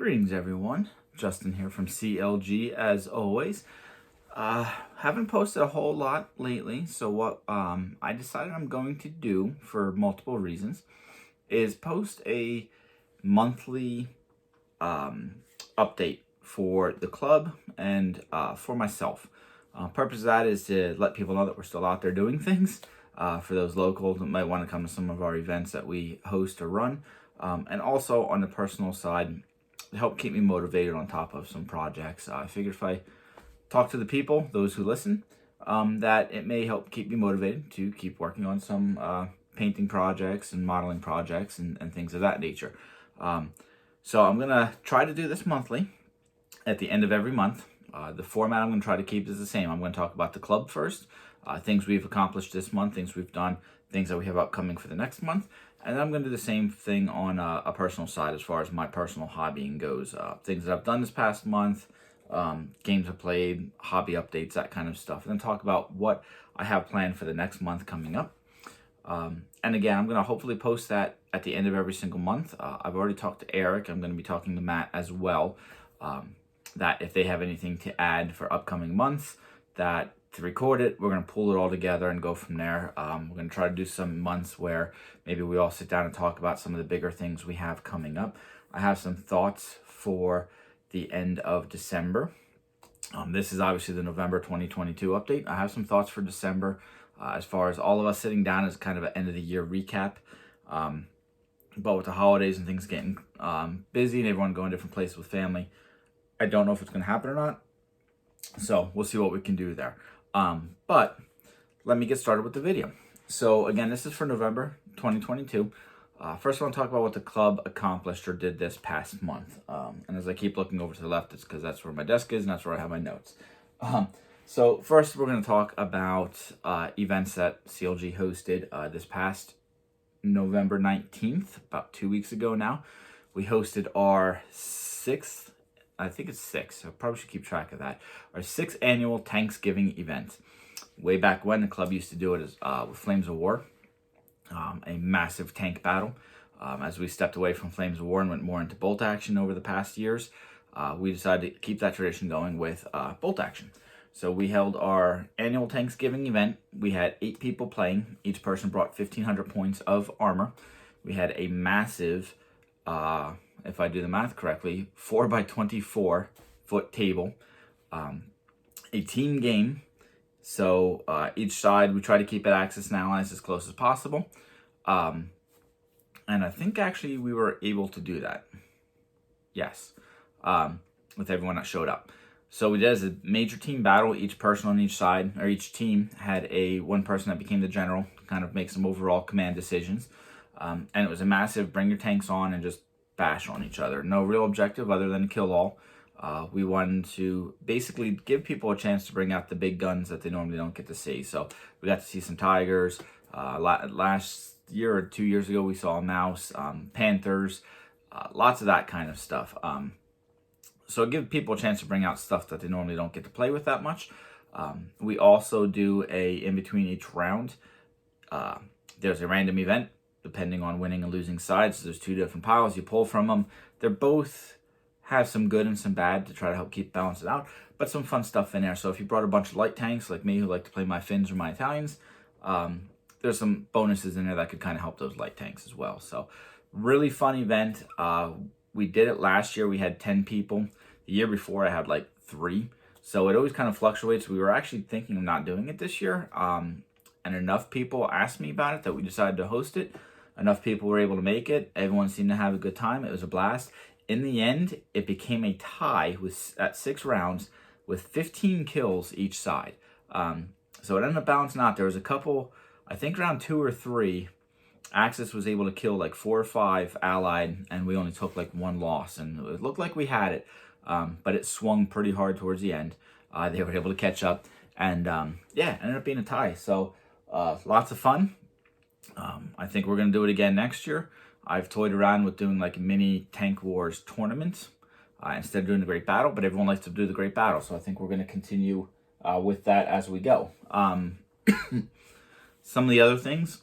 Greetings, everyone. Justin here from CLG, as always. Haven't posted a whole lot lately, so what I decided I'm going to do, for multiple reasons, is post a monthly update for the club and for myself. Purpose of that is to let people know that we're still out there doing things. For those locals that might want to come to some of our events that we host or run, and also on the personal side, to help keep me motivated on top of some projects. I figured if I talk to the people, those who listen, that it may help keep me motivated to keep working on some painting projects and modeling projects and things of that nature. So I'm going to try to do this monthly at the end of every month. The format I'm going to try to keep is the same. I'm going to talk about the club first, things we've accomplished this month, things we've done, things that we have upcoming for the next month. And then I'm going to do the same thing on a personal side as far as my personal hobbying goes. Things that I've done this past month, games I've played, hobby updates, that kind of stuff. And then talk about what I have planned for the next month coming up. And again, I'm going to hopefully post that at the end of every single month. I've already talked to Eric. I'm going to be talking to Matt as well. That if they have anything to add for upcoming months, that to record it, we're going to pull it all together and go from there. We're going to try to do some months where maybe we all sit down and talk about some of the bigger things we have coming up. I have some thoughts for the end of December. This is obviously the November 2022 update. I have some thoughts for December as far as all of us sitting down as kind of an end of the year recap. But with the holidays and things getting busy and everyone going different places with family, I don't know if it's going to happen or not. So we'll see what we can do there. But let me get started with the video. So again, this is for November 2022. First I want to talk about what the club accomplished or did this past month. And as I keep looking over to the left, it's because that's where my desk is and that's where I have my notes. So first we're going to talk about events that CLG hosted this past November 19th, about 2 weeks ago now. We hosted our sixth, I think it's six, I probably should keep track of that, our sixth annual Thanksgiving event. Way back when, the club used to do it as with Flames of War, a massive tank battle. As we stepped away from Flames of War and went more into bolt action over the past years, we decided to keep that tradition going with bolt action. So we held our annual Thanksgiving event. We had 8 people playing. Each person brought 1,500 points of armor. We had a massive, if I do the math correctly, 4x24 foot table, a team game. So each side, we try to keep it Axis and Allies as close as possible. And I think actually we were able to do that. Yes, with everyone that showed up. So we did as a major team battle. Each person on each side, or each team, had one person that became the general, to kind of make some overall command decisions. And it was a massive bring your tanks on and just bash on each other. No real objective other than kill all. We wanted to basically give people a chance to bring out the big guns that they normally don't get to see. So we got to see some Tigers. Last year or 2 years ago, we saw a Mouse, Panthers, lots of that kind of stuff. So give people a chance to bring out stuff that they normally don't get to play with that much. We also do in between each round, there's a random event depending on winning and losing sides. So there's 2 different piles. You pull from them. They're both have some good and some bad to try to help balance it out, but some fun stuff in there. So if you brought a bunch of light tanks like me who like to play my Finns or my Italians, there's some bonuses in there that could kind of help those light tanks as well. So really fun event. We did it last year. We had 10 people. The year before I had like 3. So it always kind of fluctuates. We were actually thinking of not doing it this year. And enough people asked me about it that we decided to host it. Enough people were able to make it. Everyone seemed to have a good time. It was a blast. In the end, it became a tie at 6 rounds with 15 kills each side. So it ended up balancing out. There was a couple, I think round 2 or 3, Axis was able to kill like 4 or 5 Allied, and we only took like 1 loss. And it looked like we had it, but it swung pretty hard towards the end. They were able to catch up, and yeah, it ended up being a tie. So lots of fun. I think we're going to do it again next year. I've toyed around with doing like a mini Tank Wars tournament instead of doing the Great Battle, but everyone likes to do the Great Battle, so I think we're going to continue with that as we go. Some of the other things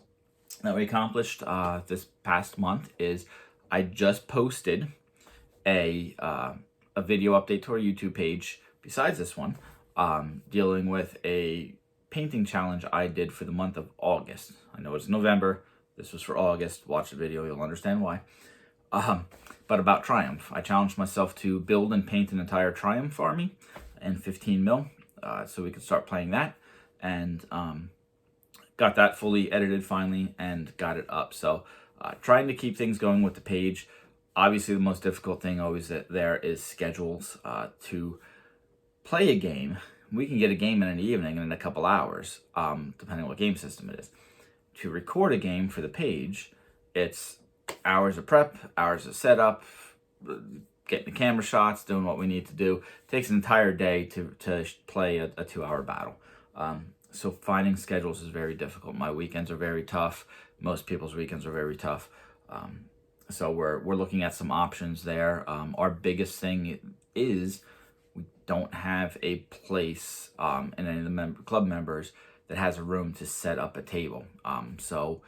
that we accomplished this past month is I just posted a video update to our YouTube page besides this one, dealing with a painting challenge I did for the month of August. I know it's November. This was for August. Watch the video, you'll understand why. But about Triumph. I challenged myself to build and paint an entire Triumph army in 15 mil, so we could start playing that. And got that fully edited finally and got it up. So trying to keep things going with the page. Obviously, the most difficult thing always there is schedules. To play a game, we can get a game in an evening and in a couple hours, depending on what game system it is. To record a game for the page, it's hours of prep, hours of setup, getting the camera shots, doing what we need to do. It takes an entire day to play a 2-hour battle. So finding schedules is very difficult. My weekends are very tough. Most people's weekends are very tough. So we're looking at some options there. Our biggest thing is we don't have a place in any of the club members that has a room to set up a table. So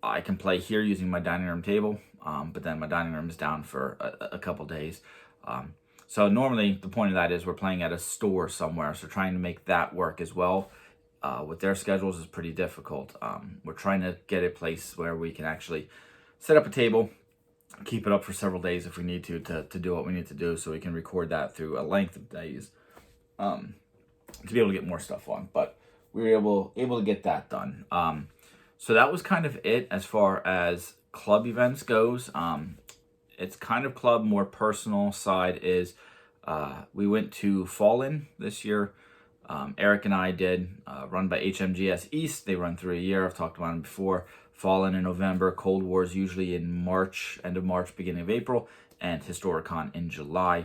I can play here using my dining room table, but then my dining room is down for a couple days. So normally the point of that is we're playing at a store somewhere, so trying to make that work as well with their schedules is pretty difficult. We're trying to get a place where we can actually set up a table, keep it up for several days if we need to do what we need to do, so we can record that through a length of days to be able to get more stuff on. But we were able to get that done. So that was kind of it as far as club events goes. It's kind of club, more personal side is we went to Fallen this year. Eric and I did, run by HMGS East. They run through a year. I've talked about them before. Fallen in November, Cold War's usually in March, end of March, beginning of April, and Historicon in July.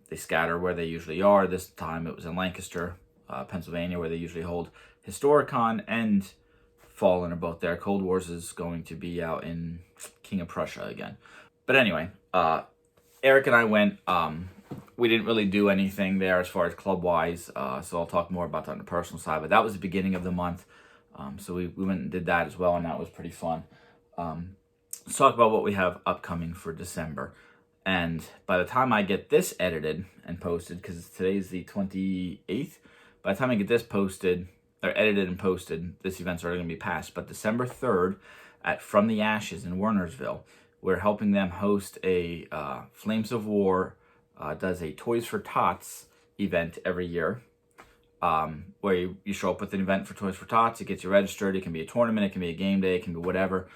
They scatter where they usually are. This time it was in Lancaster, Pennsylvania, where they usually hold Historicon and Fallen are both there. Cold Wars is going to be out in King of Prussia again. But anyway, Eric and I went. We didn't really do anything there as far as club-wise, so I'll talk more about that on the personal side. But that was the beginning of the month, so we went and did that as well, and that was pretty fun. Let's talk about what we have upcoming for December. And by the time I get this edited and posted, because today's the 28th, by the time I get this posted, or edited and posted, this event's already going to be passed. But December 3rd at From the Ashes in Wernersville, we're helping them host a Flames of War does a Toys for Tots event every year, where you show up with an event for Toys for Tots. It gets you registered. It can be a tournament. It can be a game day. It can be whatever.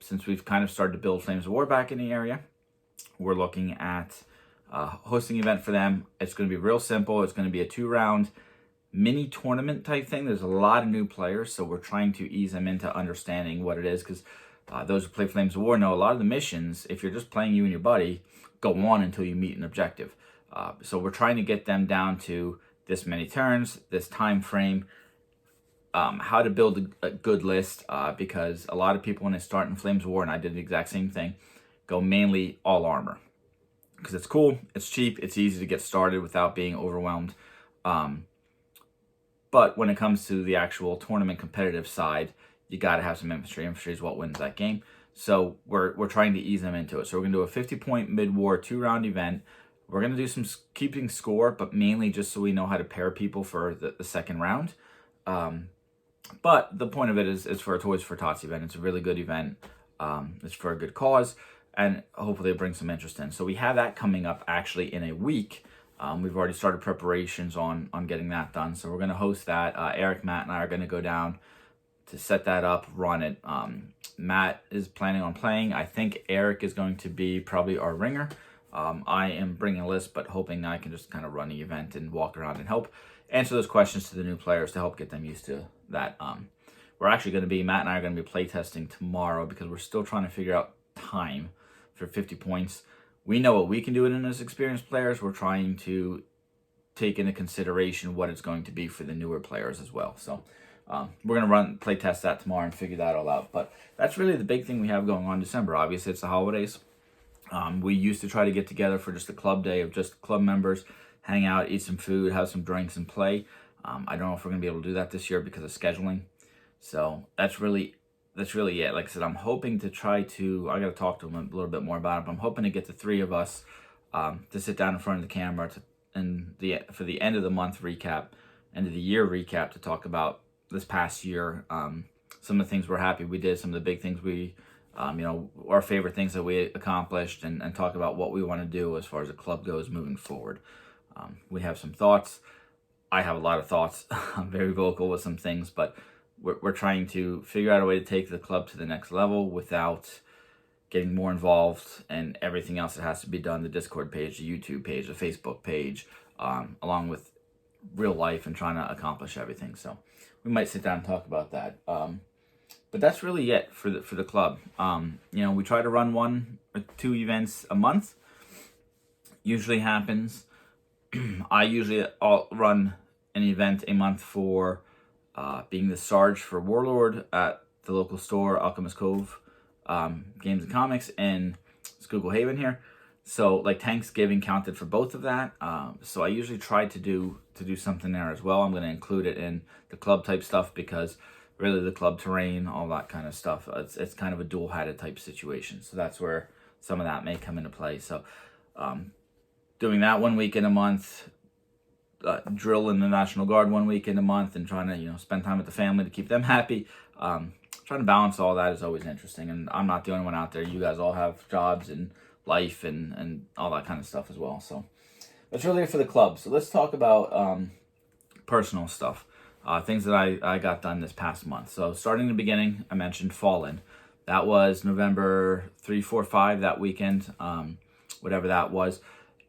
Since we've kind of started to build Flames of War back in the area, we're looking at hosting an event for them. It's going to be real simple. It's going to be a 2-round mini tournament type thing. There's a lot of new players, so we're trying to ease them into understanding what it is, because those who play Flames of War know a lot of the missions, if you're just playing you and your buddy, go on until you meet an objective. So we're trying to get them down to this many turns, this time frame, how to build a good list, because a lot of people when they start in Flames of War, and I did the exact same thing, go mainly all armor. Because it's cool, it's cheap, it's easy to get started without being overwhelmed. But when it comes to the actual tournament competitive side, you got to have some infantry. Infantry is what wins that game. So we're trying to ease them into it. So we're going to do a 50-point mid-war 2-round event. We're going to do some keeping score, but mainly just so we know how to pair people for the second round. But the point of it is for a Toys for Tots event. It's a really good event. It's for a good cause, and hopefully it brings some interest in. So we have that coming up actually in a week. We've already started preparations on getting that done. So we're going to host that. Eric, Matt, and I are going to go down to set that up, run it. Matt is planning on playing. I think Eric is going to be probably our ringer. I am bringing a list, but hoping I can just kind of run the event and walk around and help answer those questions to the new players to help get them used to that. We're actually going to be, Matt and I are going to be playtesting tomorrow because we're still trying to figure out time for 50 points. We know what we can do it in as experienced players. We're trying to take into consideration what it's going to be for the newer players as well. So we're going to play test that tomorrow and figure that all out. But that's really the big thing we have going on in December. Obviously, it's the holidays. We used to try to get together for just a club day of just club members, hang out, eat some food, have some drinks, and play. I don't know if we're going to be able to do that this year because of scheduling. So that's really that's really it. Like I said, I'm hoping to try to, I got to talk to him a little bit more about it, but I'm hoping to get the three of us to sit down in front of the camera for the end of the month recap, end of the year recap, to talk about this past year, some of the things we're happy we did, some of the big things we, our favorite things that we accomplished, and talk about what we want to do as far as the club goes moving forward. We have some thoughts. I have a lot of thoughts. I'm very vocal with some things, but we're trying to figure out a way to take the club to the next level without getting more involved and everything else that has to be done, the Discord page, the YouTube page, the Facebook page, along with real life and trying to accomplish everything. So we might sit down and talk about that. But that's really it for the club. We try to run 1 or 2 events a month. Usually happens. I usually run an event a month for being the Sarge for Warlord at the local store, Alchemist Cove Games and Comics in Schuylkill Haven here. So like Thanksgiving counted for both of that. So I usually try to do something there as well. I'm going to include it in the club type stuff because really the club terrain, all that kind of stuff, it's kind of a dual-hatted type situation. So that's where some of that may come into play. So doing that 1 week in a month, drill in the National Guard 1 week in a month, and trying to spend time with the family to keep them happy. Trying to balance all that is always interesting, and I'm not the only one out there. You guys all have jobs and life and all that kind of stuff as well. So that's really it for the club. So let's talk about personal stuff, things that I got done this past month. So starting in the beginning, I mentioned Fallen. That was November 3, 4, 5, that weekend, whatever that was.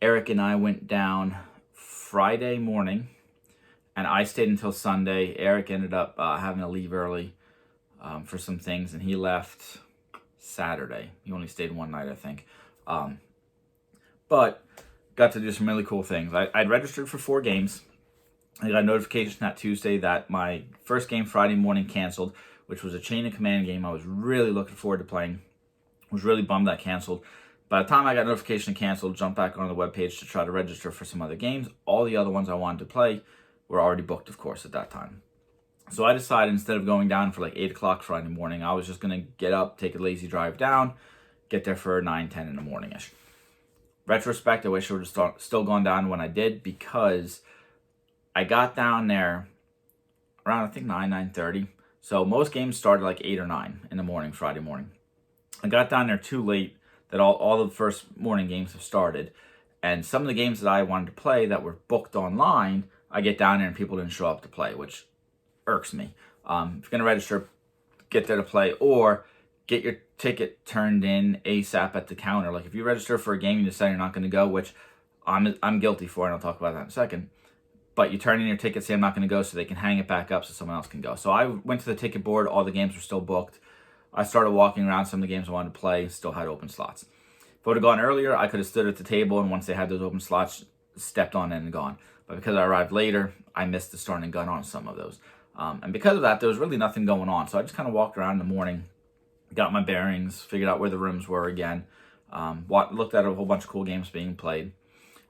Eric and I went down Friday morning, and I stayed until Sunday. Eric ended up having to leave early for some things, and he left Saturday. He only stayed one night, I think. But got to do some really cool things. I'd registered for 4 games. I got a notification that Tuesday that my first game Friday morning canceled, which was a Chain of Command game I was really looking forward to playing. Was really bummed that canceled. By the time I got notification canceled, jumped back on the webpage to try to register for some other games. All the other ones I wanted to play were already booked, of course, at that time. So I decided instead of going down for like 8 o'clock Friday morning, I was just going to get up, take a lazy drive down, get there for 9, 10 in the morning-ish. Retrospect, I wish I would have still gone down when I did, because I got down there around, I think, 9, 9:30. So most games started like 8 or 9 in the morning, Friday morning. I got down there too late that all the first morning games have started. And some of the games that I wanted to play that were booked online, I get down there and people didn't show up to play, which irks me. If you're going to register, get there to play, or get your ticket turned in ASAP at the counter. Like if you register for a game and you decide you're not going to go, which I'm guilty for, and I'll talk about that in a second, but you turn in your ticket, say I'm not going to go, so they can hang it back up so someone else can go. So I went to the ticket board, all the games were still booked. I started walking around some of the games I wanted to play, still had open slots. If I would have gone earlier, I could have stood at the table, and once they had those open slots, stepped on in and gone. But because I arrived later, I missed the start and gun on some of those. And because of that, there was really nothing going on. So I just kind of walked around in the morning, got my bearings, figured out where the rooms were again, looked at a whole bunch of cool games being played,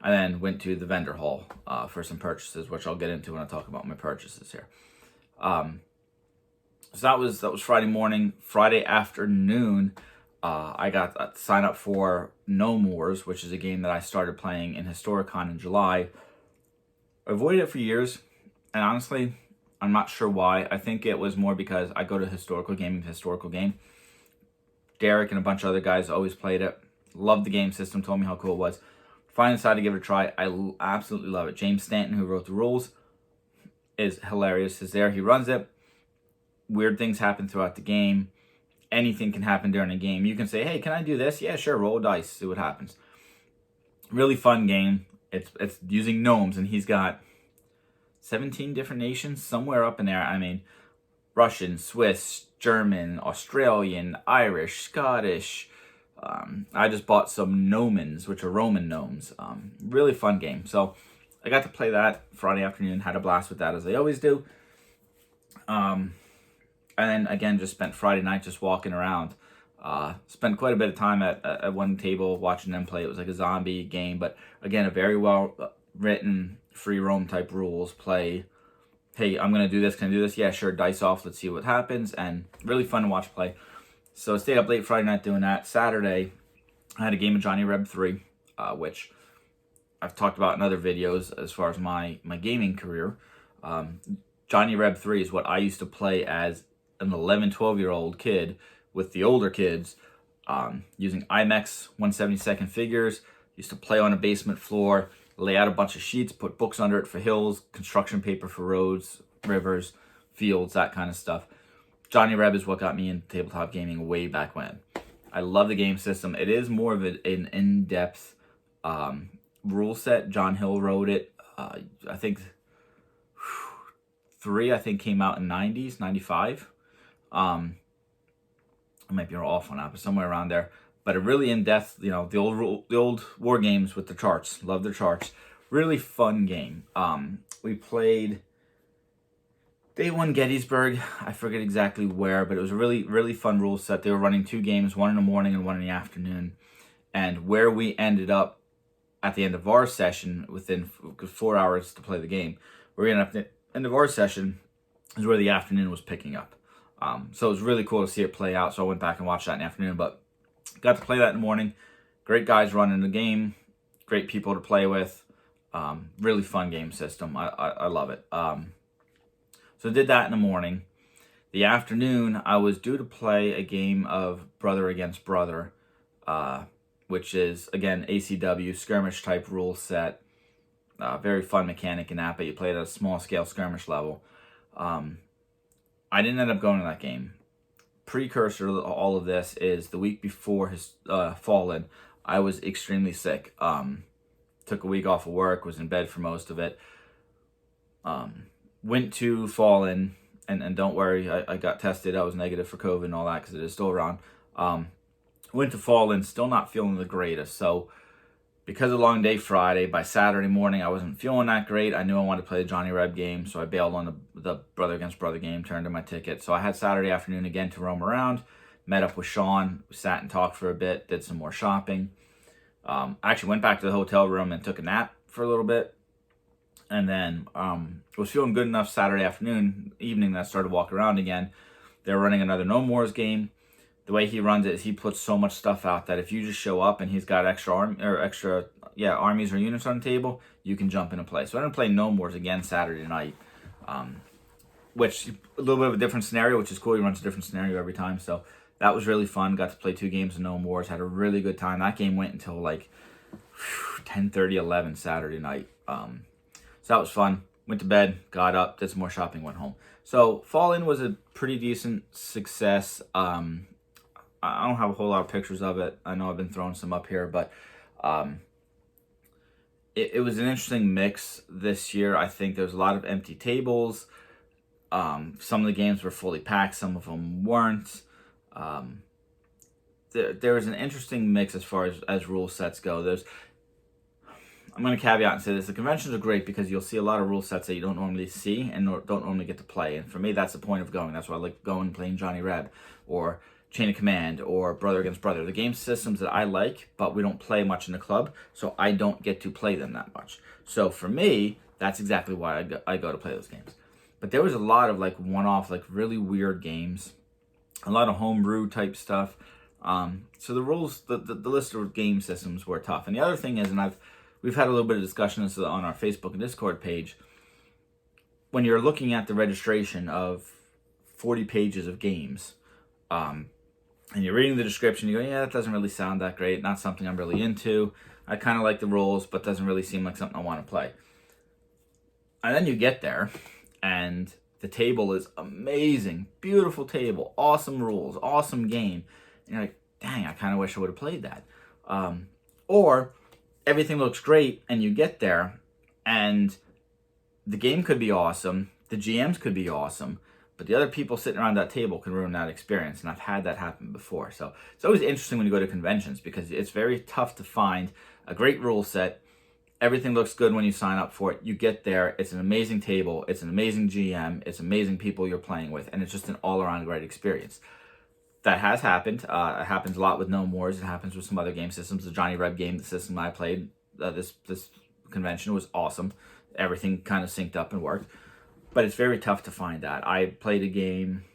and then went to the vendor hall for some purchases, which I'll get into when I talk about my purchases here. So that was Friday morning. Friday afternoon, I got to sign up for Gnome Wars, which is a game that I started playing in Historicon in July. I avoided it for years, and honestly, I'm not sure why. I think it was more because I go to historical game. Derek and a bunch of other guys always played it. Loved the game system, told me how cool it was. Finally decided to give it a try. I absolutely love it. James Stanton, who wrote the rules, is hilarious. He's there, he runs it. Weird things happen throughout the game. Anything can happen during a game. You can say, hey, can I do this? Yeah, sure, roll dice, see what happens. Really fun game. It's using gnomes, and he's got 17 different nations somewhere up in there. I mean, Russian, Swiss, German, Australian, Irish, Scottish. I just bought some gnomons, which are Roman gnomes. Really fun game. So I got to play that Friday afternoon, had a blast with that as I always do. And then again, just spent Friday night just walking around. Spent quite a bit of time at one table watching them play. It was like a zombie game, but again, a very well written free roam type rules. Play hey, I'm going to do this. Can I do this? Yeah, sure. Dice off. Let's see what happens. And really fun to watch play. So I stayed up late Friday night doing that. Saturday, I had a game of Johnny Reb 3, which I've talked about in other videos as far as my gaming career. Johnny Reb 3 is what I used to play as an 11, 12-year-old kid with the older kids, using IMEX 1/72 figures. Used to play on a basement floor, lay out a bunch of sheets, put books under it for hills, construction paper for roads, rivers, fields, that kind of stuff. Johnny Reb is what got me into tabletop gaming way back when. I love the game system. It is more of an in-depth rule set. John Hill wrote it. I think 3 came out in 90s, 95. I might be off on that, but somewhere around there. But a really in-depth, the old war games with the charts. Love the charts. Really fun game. We played day 1 Gettysburg. I forget exactly where, but it was a really, really fun rule set. They were running 2 games, one in the morning and one in the afternoon. And where we ended up at the end of our session, within 4 hours to play the game, where we ended up at the end of our session is where the afternoon was picking up. So it was really cool to see it play out. So I went back and watched that in the afternoon, but got to play that in the morning. Great guys running the game. Great people to play with. Really fun game system. I love it. So I did that in the morning. The afternoon, I was due to play a game of Brother Against Brother, which is, again, ACW, skirmish type rule set. Very fun mechanic in that, but you play at a small scale skirmish level. I didn't end up going to that game. Precursor to all of this is the week before his Fallen, I was extremely sick. Took a week off of work, was in bed for most of it. Went to Fallen, and don't worry, I got tested. I was negative for COVID and all that because it is still around. Went to Fallen, still not feeling the greatest. So because of long day Friday, by Saturday morning, I wasn't feeling that great. I knew I wanted to play the Johnny Reb game, so I bailed on the Brother Against Brother game, turned in my ticket. So I had Saturday afternoon again to roam around, met up with Sean, sat and talked for a bit, did some more shopping. I actually went back to the hotel room and took a nap for a little bit. And then was feeling good enough Saturday evening that I started walking around again. They were running another No Mores game. The way he runs it is he puts so much stuff out that if you just show up and he's got extra armies or units on the table, you can jump into play. So I'm going to play No Mores again Saturday night, which a little bit of a different scenario, which is cool. He runs a different scenario every time. So that was really fun. Got to play 2 games of No Mores. Had a really good time. That game went until like 10:30, 11 Saturday night. So that was fun. Went to bed, got up, did some more shopping, went home. So Fallen was a pretty decent success. I don't have a whole lot of pictures of it. I know I've been throwing some up here, but it was an interesting mix this year. I think there's a lot of empty tables. Some of the games were fully packed. Some of them weren't. There was an interesting mix as far as rule sets go. I'm going to caveat and say this. The conventions are great because you'll see a lot of rule sets that you don't normally see and don't normally get to play. And for me, that's the point of going. That's why I like going and playing Johnny Reb or Chain of Command or Brother Against Brother. The game systems that I like, but we don't play much in the club, so I don't get to play them that much. So for me, that's exactly why I go to play those games. But there was a lot of like one-off, like really weird games, a lot of homebrew type stuff. So the rules, the list of game systems were tough. And the other thing is, and we've had a little bit of discussion on our Facebook and Discord page, when you're looking at the registration of 40 pages of games, and you're reading the description, you go, yeah, that doesn't really sound that great. Not something I'm really into. I kind of like the rules, but doesn't really seem like something I want to play. And then you get there, and the table is amazing. Beautiful table. Awesome rules. Awesome game. And you're like, dang, I kind of wish I would have played that. Or everything looks great, and you get there, and the game could be awesome. The GMs could be awesome. But the other people sitting around that table can ruin that experience, and I've had that happen before. So it's always interesting when you go to conventions because it's very tough to find a great rule set. Everything looks good when you sign up for it. You get there, it's an amazing table, it's an amazing GM, it's amazing people you're playing with, and it's just an all-around great experience. That has happened. It happens a lot with No Mores. It happens with some other game systems. The Johnny Reb game, the system I played this convention was awesome. Everything kind of synced up and worked. but it's very tough to find that. I played a game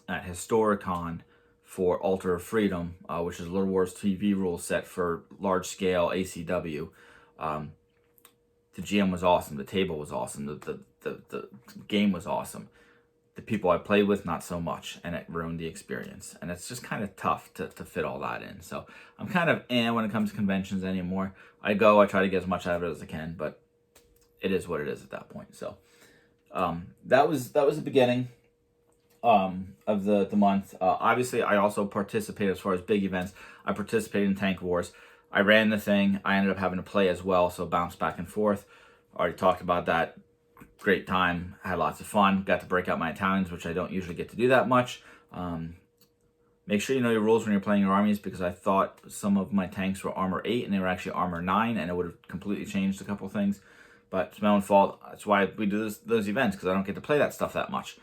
at Historicon for Altar of Freedom, which is a Little Wars TV rule set for large-scale ACW. The GM was awesome. The table was awesome. The game was awesome. The people I played with, not so much, and it ruined the experience. And it's just kind of tough to fit all that in. So I'm kind of when it comes to conventions anymore. I try to get as much out of it as I can, but it is what it is at that point. So that was the beginning of the month. Obviously, I also participated as far as big events. I participated in Tank Wars. I ran the thing. I ended up having to play as well, so bounce back and forth. Already talked about that. Great time. Had lots of fun. Got to break out my Italians, which I don't usually get to do that much. Make sure you know your rules when you're playing your armies, because I thought some of my tanks were armor 8 and they were actually armor 9, and it would have completely changed a couple of things. But it's my own fault. That's why we do those events, because I don't get to play that stuff that much.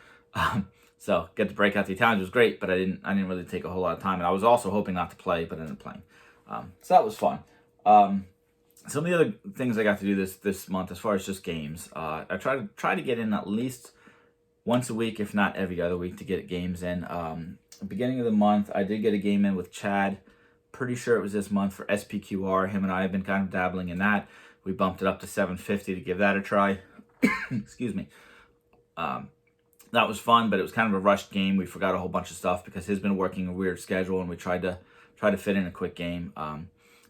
So get to break out the Italians was great, but I didn't really take a whole lot of time. And I was also hoping not to play, but I ended up playing. So that was fun. Some of the other things I got to do this month, as far as just games, I try to get in at least once a week, if not every other week, to get games in. Beginning of the month, I did get a game in with Chad. Pretty sure it was this month for SPQR. Him and I have been kind of dabbling in that. We bumped it up to 750 to give that a try. Excuse me. That was fun, but it was kind of a rushed game. We forgot a whole bunch of stuff because he's been working a weird schedule, and we tried to fit in a quick game.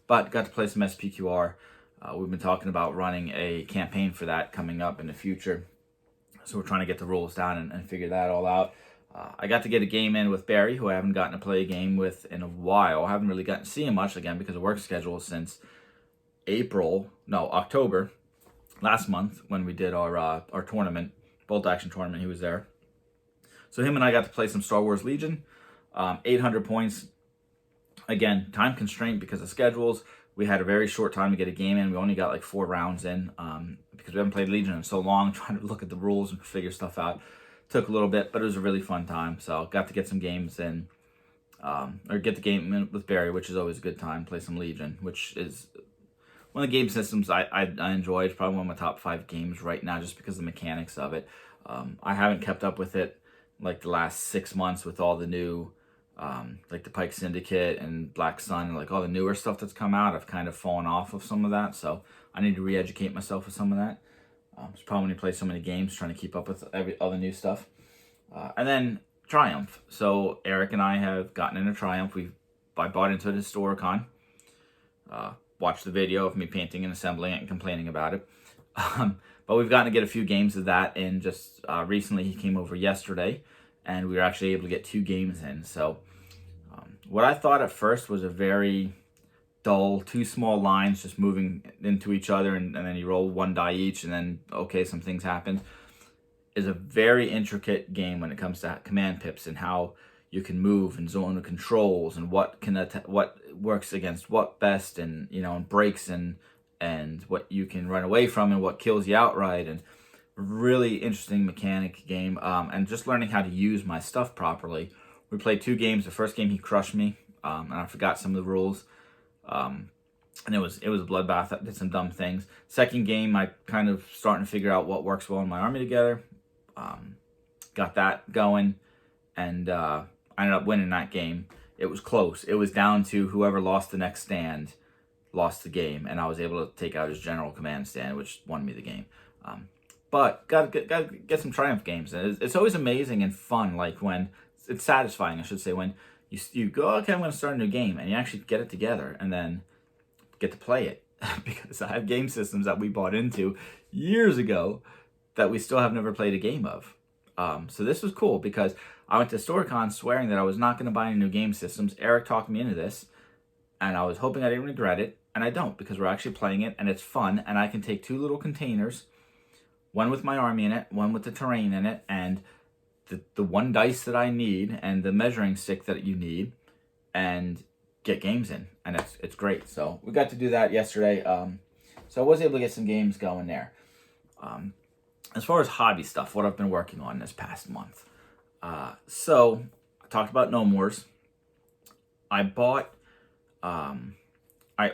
But got to play some SPQR. We've been talking about running a campaign for that coming up in the future. So we're trying to get the rules down and figure that all out. I got to get a game in with Barry, who I haven't gotten to play a game with in a while. I haven't really gotten to see him much, again, because of work schedule since October last month when we did our tournament, Bolt Action tournament. He was there. So him and I got to play some Star Wars Legion, 800 points. Again, time constraint because of schedules. We had a very short time to get a game in. We only got like 4 rounds in because we haven't played Legion in so long, trying to look at the rules and figure stuff out. Took a little bit, but it was a really fun time. So got to get some games in, or get the game in with Barry, which is always a good time. Play some Legion, which is one of the game systems I enjoy. It's probably one of my top 5 games right now, just because of the mechanics of it. I haven't kept up with it like the last 6 months with all the new, like the Pike Syndicate and Black Sun, and like all the newer stuff that's come out. I've kind of fallen off of some of that, so I need to re-educate myself with some of that. It's probably when you play so many games, trying to keep up with all the new stuff. And then Triumph. So Eric and I have gotten into Triumph. I bought into it at Historicon. Watched the video of me painting and assembling it and complaining about it. But we've gotten to get a few games of that in just recently. He came over yesterday, and we were actually able to get 2 games in. So what I thought at first was a very dull, 2 small lines just moving into each other, and then you roll 1 die each, and then, okay, some things happen, is a very intricate game when it comes to command pips and how you can move and zone the controls and what works against what best, and and breaks and what you can run away from and what kills you outright, and really interesting mechanic game, and just learning how to use my stuff properly. We played 2 games. The first game he crushed me, and I forgot some of the rules, and it was a bloodbath. I did some dumb things. Second game, I kind of starting to figure out what works well in my army together. Got that going, and I ended up winning that game. It was close. It was down to whoever lost the next stand lost the game, and I was able to take out his general command stand, which won me the game. But got to get some Triumph games. And it's always amazing and fun, like when it's satisfying, I should say, when you go, okay, I'm going to start a new game, and you actually get it together and then get to play it. Because I have game systems that we bought into years ago that we still have never played a game of. So this was cool because I went to Historicon swearing that I was not going to buy any new game systems. Eric talked me into this, and I was hoping I didn't regret it, and I don't, because we're actually playing it, and it's fun, and I can take 2 little containers, one with my army in it, one with the terrain in it, and the 1 dice that I need, and the measuring stick that you need, and get games in, and it's great. So we got to do that yesterday. So I was able to get some games going there. As far as hobby stuff, what I've been working on this past month. So I talked about Gnome Wars. I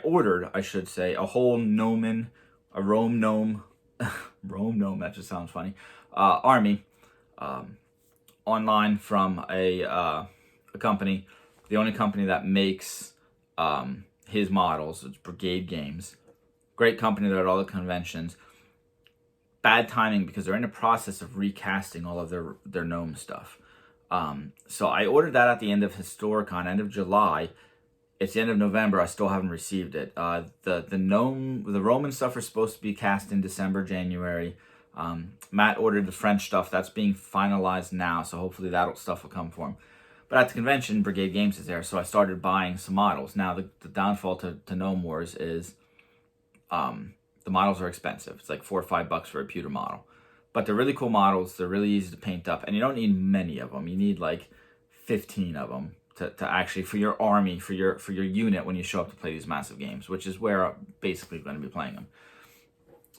ordered, I should say, a whole Rome Gnome, Rome Gnome, that just sounds funny, army online from a company, the only company that makes his models. It's Brigade Games. Great company. They're at all the conventions. Bad timing because they're in the process of recasting all of their gnome stuff. So I ordered that at the end of Historicon, end of July. It's the end of November. I still haven't received it. The Roman stuff are supposed to be cast in December, January. Matt ordered the French stuff. That's being finalized now, so hopefully that stuff will come for him. But at the convention, Brigade Games is there, so I started buying some models. Now, the downfall to Gnome Wars is the models are expensive. It's like $4 or $5 for a pewter model. But they're really cool models. They're really easy to paint up, and you don't need many of them. You need like 15 of them to actually, for your army, for your unit when you show up to play these massive games, which is where I'm basically going to be playing them.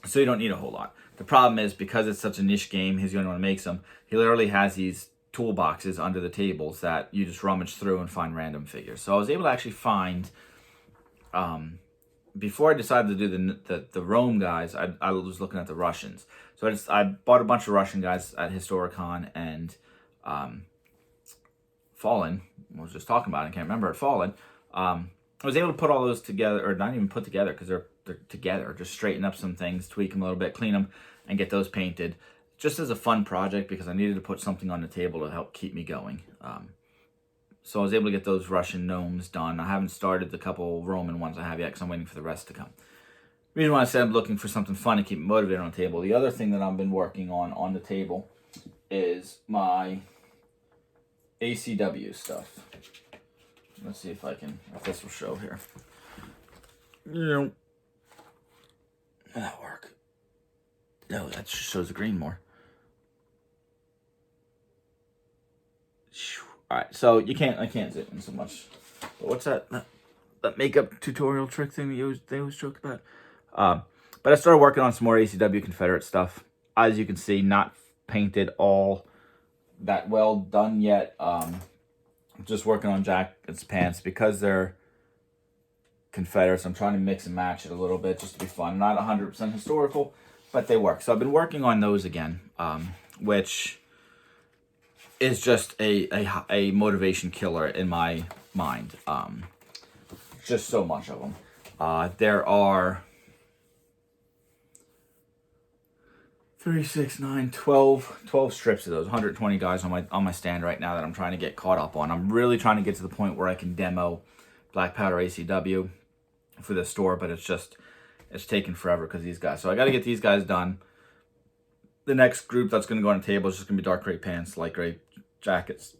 So you don't need a whole lot. The problem is, because it's such a niche game, he's the only one who makes them. He literally has these toolboxes under the tables that you just rummage through and find random figures. So I was able to actually find, before I decided to do the Rome guys, I was looking at the Russians. So I bought a bunch of Russian guys at Historicon and Fallen. I was just talking about it, I can't remember it. Fallen. I was able to put all those together, or not even put together because they're together. Just straighten up some things, tweak them a little bit, clean them, and get those painted. Just as a fun project because I needed to put something on the table to help keep me going. So I was able to get those Russian gnomes done. I haven't started the couple Roman ones I have yet because I'm waiting for the rest to come. The reason why I said I'm looking for something fun to keep me motivated on the table. The other thing that I've been working on the table is my ACW stuff. Let's see if this will show here. No. That'll work. No, that just shows the green more. All right, so I can't zoom in so much. But what's that makeup tutorial trick thing that they always joke about? But I started working on some more ACW Confederate stuff. As you can see, not painted all that well done yet. Just working on Jacket's pants because they're Confederates. I'm trying to mix and match it a little bit just to be fun. Not 100% historical, but they work. So I've been working on those again, which is just a motivation killer in my mind. Just so much of them. There are 3, 6, 9, 12 strips of those. 120 guys on my stand right now that I'm trying to get caught up on. I'm really trying to get to the point where I can demo Black Powder ACW for the store, but it's taken forever because these guys. So I got to get these guys done. The next group that's going to go on the table is just going to be dark gray pants, light gray jackets,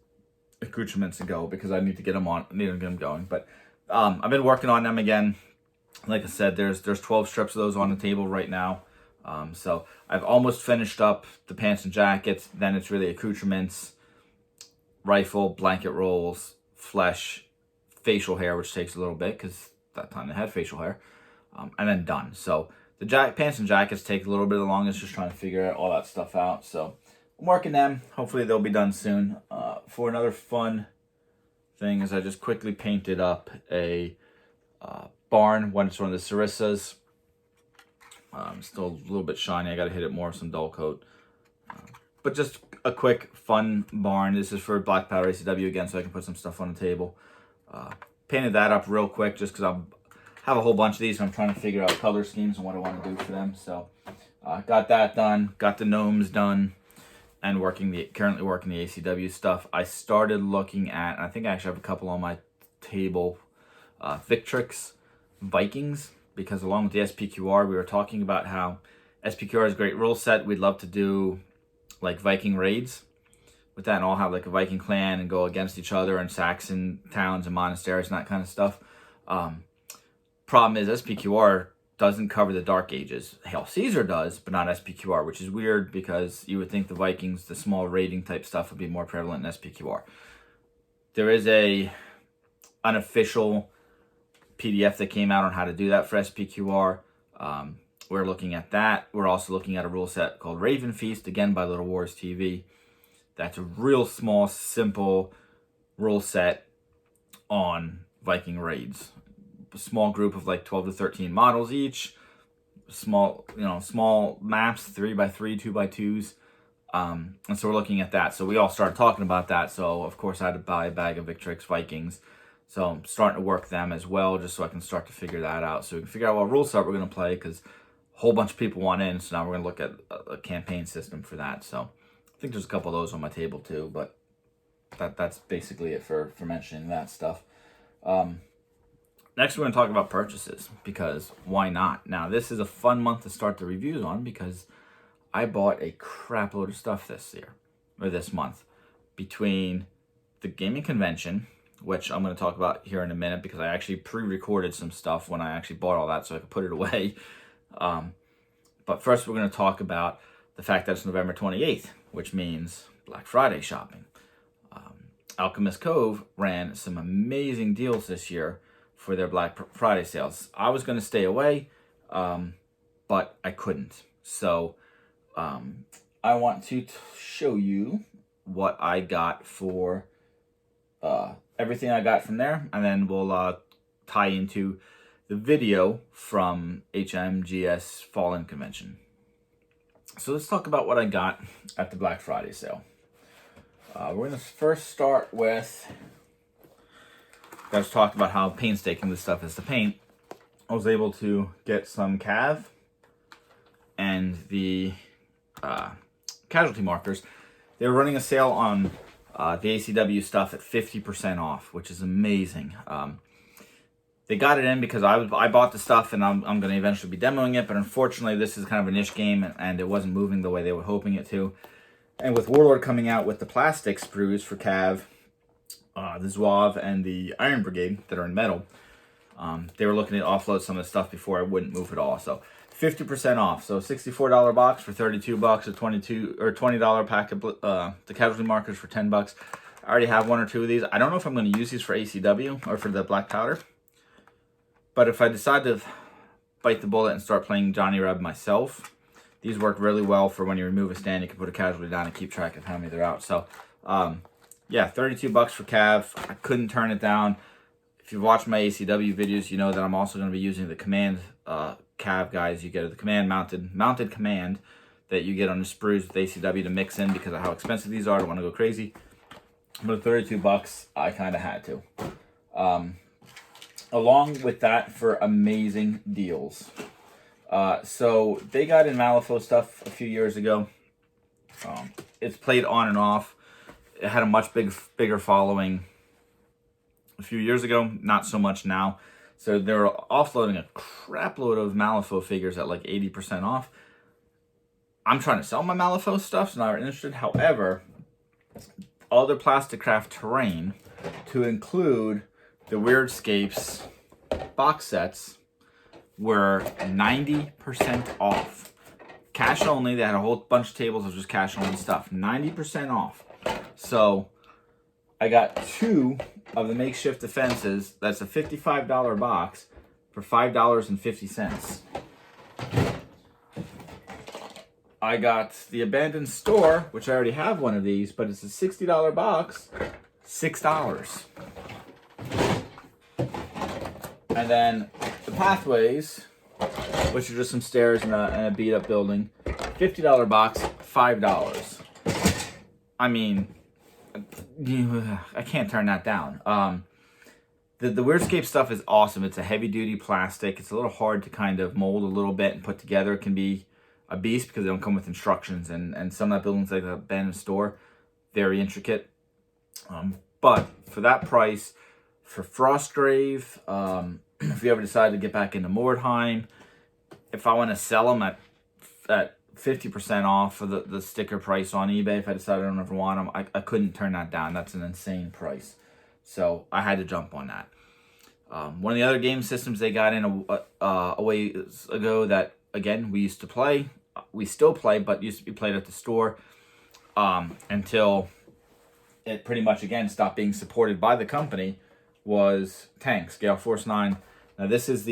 accoutrements to go because I need to get them going. But I've been working on them again. Like I said, there's 12 strips of those on the table right now. So I've almost finished up the pants and jackets. Then it's really accoutrements, rifle, blanket rolls, flesh, facial hair, which takes a little bit because that time they had facial hair, and then done. So the pants and jackets take a little bit longer. It's just trying to figure all that stuff out. So I'm working them. Hopefully they'll be done soon. For another fun thing is I just quickly painted up a barn. One of the Sarissas. Still a little bit shiny. I got to hit it more with some dull coat. But just a quick, fun barn. This is for Black Powder ACW again, so I can put some stuff on the table. Painted that up real quick just because I have a whole bunch of these, and I'm trying to figure out color schemes and what I want to do for them. So got that done. Got the gnomes done. And currently working the ACW stuff. I started looking at, I think I actually have a couple on my table, Victrix Vikings. Because along with the SPQR, we were talking about how SPQR is a great rule set. We'd love to do like Viking raids with that and all have like a Viking clan and go against each other and Saxon towns and monasteries and that kind of stuff. Problem is SPQR doesn't cover the Dark Ages. Hail Caesar does, but not SPQR, which is weird because you would think the Vikings, the small raiding type stuff would be more prevalent in SPQR. There is a unofficial PDF that came out on how to do that for SPQR. We're looking at that. We're also looking at a rule set called Raven Feast, again by Little Wars TV. That's a real small, simple rule set on Viking raids. A small group of like 12 to 13 models each. Small maps, 3x3, 2x2s. And so we're looking at that. So we all started talking about that. So of course I had to buy a bag of Victrix Vikings. So I'm starting to work them as well, just so I can start to figure that out. So we can figure out what rule set we're going to play, because a whole bunch of people want in. So now we're going to look at a campaign system for that. So I think there's a couple of those on my table too, but that's basically it for mentioning that stuff. Next, we're going to talk about purchases, because why not? Now, this is a fun month to start the reviews on, because I bought a crap load of stuff this month, between the gaming convention, which I'm going to talk about here in a minute, because I actually pre-recorded some stuff when I actually bought all that so I could put it away. But first, we're going to talk about the fact that it's November 28th, which means Black Friday shopping. Alchemist Cove ran some amazing deals this year for their Black Friday sales. I was going to stay away, but I couldn't. So I want to show you what I got for everything I got from there, and then we'll tie into the video from HMGS Fallen Convention. So let's talk about what I got at the Black Friday sale. We're going to first start with, I guys talked about how painstaking this stuff is to paint. I was able to get some Cav and the casualty markers. They were running a sale on the ACW stuff at 50% off, which is amazing. They got it in because I bought the stuff, and I'm going to eventually be demoing it, but unfortunately this is kind of a niche game, and it wasn't moving the way they were hoping it to. And with Warlord coming out with the plastic sprues for Cav, the Zouave, and the Iron Brigade that are in metal, they were looking to offload some of the stuff before I wouldn't move at all. So 50% off. So $64 box for $32, a $20 pack of the casualty markers for $10. I already have one or two of these. I don't know if I'm going to use these for ACW or for the black powder, but if I decide to bite the bullet and start playing Johnny Reb myself, these work really well for when you remove a stand. You can put a casualty down and keep track of how many they're out. So yeah, $32 for Cav. I couldn't turn it down. If you've watched my ACW videos, you know that I'm also going to be using the command Cav guys. You get the command mounted command that you get on the sprues with ACW to mix in because of how expensive these are. I don't want to go crazy. But $32, I kind of had to. Along with that, for amazing deals. So they got in Malifaux stuff a few years ago. It's played on and off. It had a much bigger following a few years ago, not so much now. So they were offloading a crap load of Malifaux figures at like 80% off. I'm trying to sell my Malifaux stuff, so not interested. However, all their Plasticraft terrain, to include the Weirdscapes box sets, were 90% off. Cash only. They had a whole bunch of tables of just cash only stuff. 90% off. So I got two of the makeshift defenses. That's a $55 box for $5.50. I got the abandoned store, which I already have one of these, but it's a $60 box, $6. And then the pathways, which are just some stairs and a beat up building, $50 box, $5. I mean, I can't turn that down. The Weirdscape stuff is awesome. It's a heavy duty plastic. It's a little hard to kind of mold a little bit and put together. It can be a beast because they don't come with instructions, and some of that buildings, like the abandoned store, very intricate. But for that price, for Frostgrave, if you ever decide to get back into Mordheim, if I want to sell them at 50% off for the sticker price on eBay, if I decide I don't ever want them, I couldn't turn that down. That's an insane price. So I had to jump on that. One of the other game systems they got in a ways ago that, again, we used to play. We still play, but used to be played at the store until it pretty much, again, stopped being supported by the company, was Tanks, Gale Force 9. Now, this isn't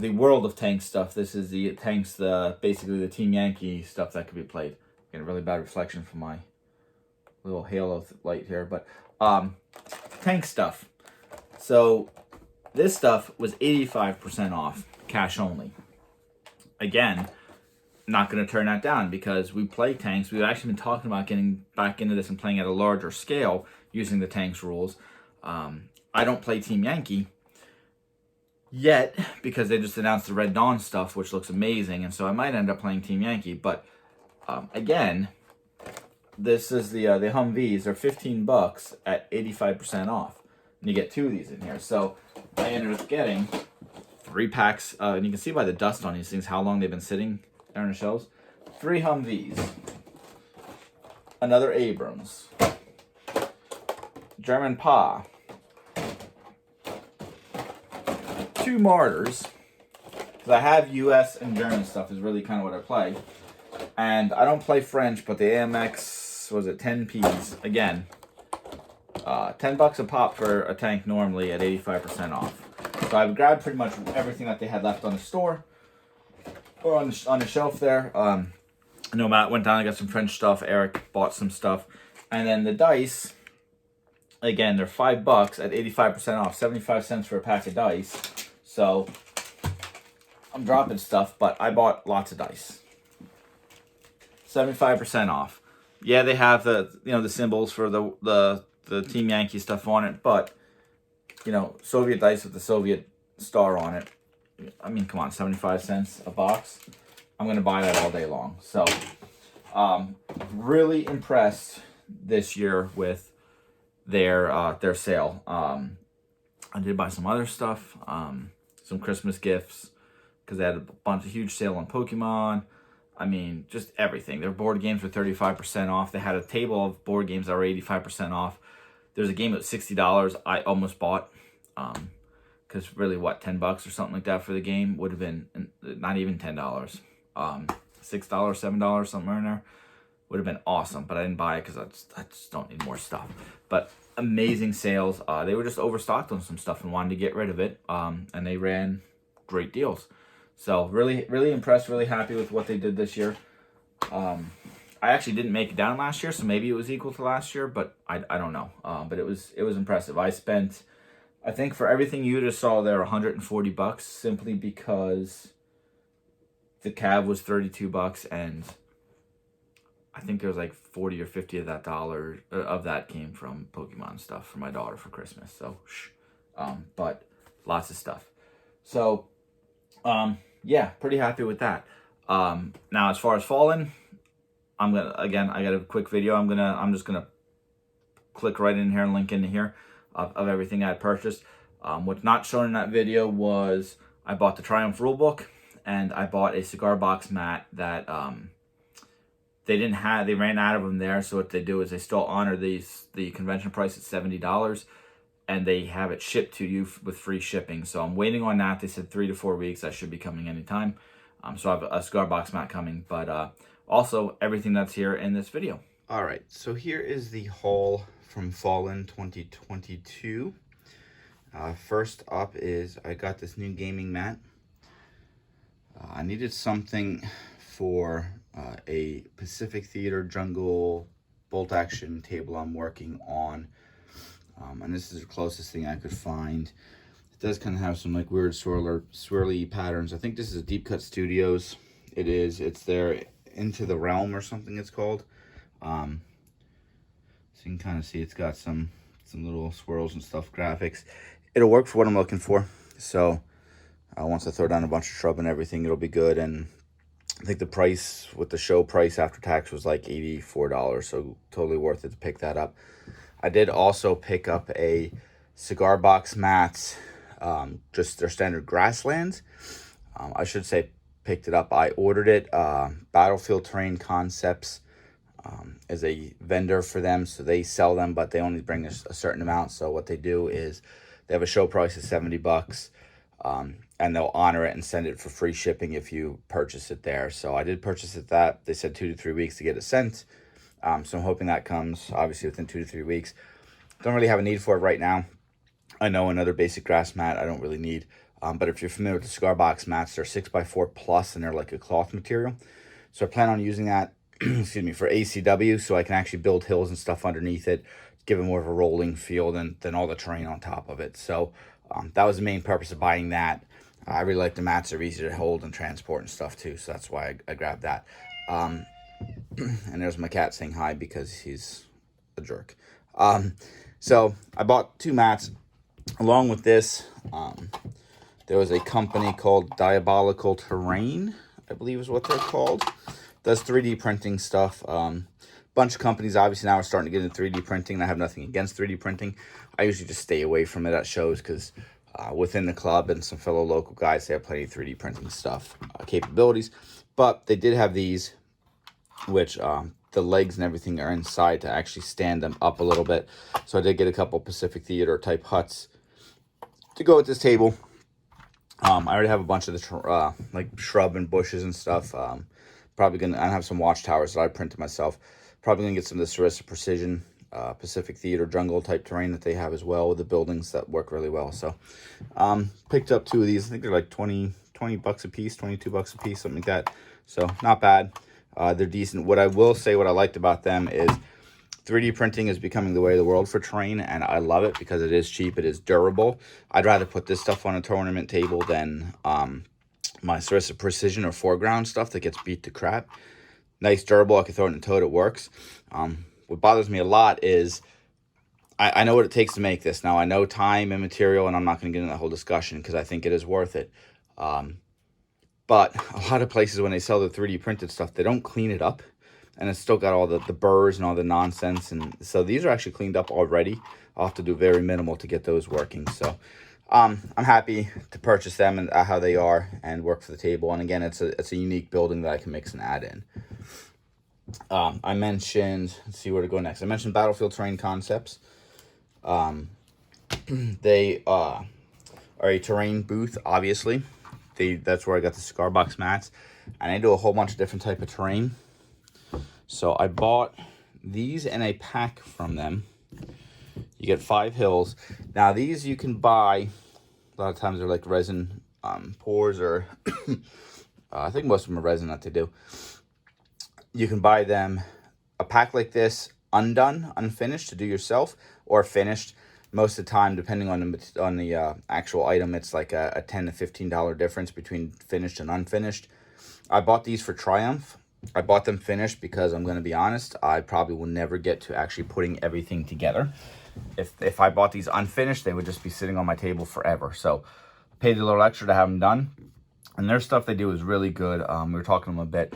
the World of Tanks stuff. This is the Tanks, basically the Team Yankee stuff that could be played. Getting a really bad reflection from my little halo light here, but tank stuff. So this stuff was 85% off, cash only. Again, not going to turn that down because we play tanks. We've actually been talking about getting back into this and playing at a larger scale using the tanks rules. I don't play Team Yankee yet because they just announced the Red Dawn stuff, which looks amazing, and so I might end up playing Team Yankee. But again, this is the Humvees. They're $15 at 85% off, and you get 2 of these in here. So I ended up getting 3 packs, and you can see by the dust on these things how long they've been sitting there on the shelves. 3 Humvees, another Abrams, German Pa, 2 Martyrs, because I have US and German stuff is really kind of what I play. And I don't play French, but the AMX, was it 10 Ps? Again, $10 a pop for a tank normally at 85% off. So I've grabbed pretty much everything that they had left on the store or on the shelf there. I know Matt went down and got some French stuff. Eric bought some stuff. And then the dice, again, they're $5 at 85% off, 75 cents for a pack of dice. So I'm dropping stuff, but I bought lots of dice. 75% off. Yeah, they have the the symbols for the Team Yankee stuff on it, but Soviet dice with the Soviet star on it. I mean, come on, 75 cents a box. I'm gonna buy that all day long. So, really impressed this year with their sale. I did buy some other stuff, some Christmas gifts, because they had a huge sale on Pokemon. I mean, just everything. Their board games were 35% off. They had a table of board games that were 85% off. There's a game at $60 I almost bought. Because really, what, $10 or something like that for the game would have been not even $10. $6, $7, somewhere in there. Would have been awesome, but I didn't buy it because I just don't need more stuff. But amazing sales. They were just overstocked on some stuff and wanted to get rid of it. And they ran great deals. So really, really impressed, really happy with what they did this year. I actually didn't make it down last year, so maybe it was equal to last year, but I don't know. But it was impressive. I spent, I think for everything you just saw there, $140 simply because the cab was $32 and I think there was like 40 or 50 of that came from Pokemon stuff for my daughter for Christmas. So, but lots of stuff. So, yeah, pretty happy with that. Now as far as Fallen, I got a quick video. I'm just gonna click right in here and link into here of everything I purchased. What's not shown in that video was I bought the Triumph rulebook and I bought a cigar box mat that they ran out of them there. So what they do is they still honor the convention price at $70. And they have it shipped to you with free shipping. So I'm waiting on that. They said 3 to 4 weeks. That should be coming anytime. So I have a cigar box mat coming. But also everything that's here in this video. All right. So here is the haul from Fallen 2022. First up is I got this new gaming mat. I needed something for a Pacific Theater Jungle bolt action table I'm working on. And this is the closest thing I could find. It does kind of have some like weird swirly patterns. I think this is Deep Cut Studios. It's their Into the Realm or something it's called. So you can kind of see it's got some little swirls and stuff graphics. It'll work for what I'm looking for. So once I throw down a bunch of shrub and everything, it'll be good. And I think the price with the show price after tax was like $84. So totally worth it to pick that up. I did also pick up a cigar box mat, just their standard Grasslands. I should say picked it up. I ordered it. Battlefield Terrain Concepts is a vendor for them, so they sell them, but they only bring a certain amount. So what they do is they have a show price of $70, and they'll honor it and send it for free shipping if you purchase it there. So I did purchase it that. They said 2 to 3 weeks to get it sent. So I'm hoping that comes, obviously, within 2 to 3 weeks. Don't really have a need for it right now. I know another basic grass mat I don't really need. But if you're familiar with the cigar box mats, they're 6x4 plus, and they're like a cloth material. So I plan on using that, excuse me, for ACW, so I can actually build hills and stuff underneath it, give it more of a rolling feel than all the terrain on top of it. So that was the main purpose of buying that. I really like the mats. They're easy to hold and transport and stuff too, so that's why I grabbed that. And there's my cat saying hi because he's a jerk. So I bought 2 mats. Along with this, there was a company called Diabolical Terrain, I believe is what they're called. Does 3D printing stuff. Bunch of companies obviously now are starting to get into 3D printing, and I have nothing against 3D printing. I usually just stay away from it at shows because within the club and some fellow local guys, they have plenty of 3D printing stuff capabilities. But they did have these, which the legs and everything are inside to actually stand them up a little bit. So I did get a couple Pacific Theater type huts to go with this table. I already have a bunch of the like shrub and bushes and stuff. Probably gonna, I have some watchtowers that I printed myself. Probably gonna get some of the Sarissa Precision Pacific Theater jungle type terrain that they have as well, with the buildings that work really well. So picked up 2 of these. I think they're like 20 bucks a piece, 22 bucks a piece, something like that. So not bad. They're decent. What I will say, what I liked about them is 3D printing is becoming the way of the world for terrain, and I love it because it is cheap, it is durable. I'd rather put this stuff on a tournament table than my Sarissa Precision or foreground stuff that gets beat to crap. Nice, durable, I can throw it in a tote, it works. What bothers me a lot is I know what it takes to make this. Now, I know time and material, and I'm not going to get into that whole discussion because I think it is worth it. But a lot of places, when they sell the 3D printed stuff, they don't clean it up. And it's still got all the burrs and all the nonsense. And so these are actually cleaned up already. I'll have to do very minimal to get those working. So I'm happy to purchase them and how they are and work for the table. And again, it's a unique building that I can mix and add in. I mentioned, let's see where to go next. I mentioned Battlefield Terrain Concepts. They are a terrain booth, obviously. That's where I got the cigar box mats. And I do a whole bunch of different type of terrain. So I bought these in a pack from them. You get 5 hills. Now these you can buy. A lot of times they're like resin pours, or I think most of them are resin that they do. You can buy them a pack like this, undone, unfinished, to do yourself, or finished. Most of the time, depending on the actual item, it's like a $10 to $15 difference between finished and unfinished. I bought these for Triumph. I bought them finished because I'm going to be honest, I probably will never get to actually putting everything together. If I bought these unfinished, they would just be sitting on my table forever. So I paid a little extra to have them done. And their stuff they do is really good. We were talking to them a bit.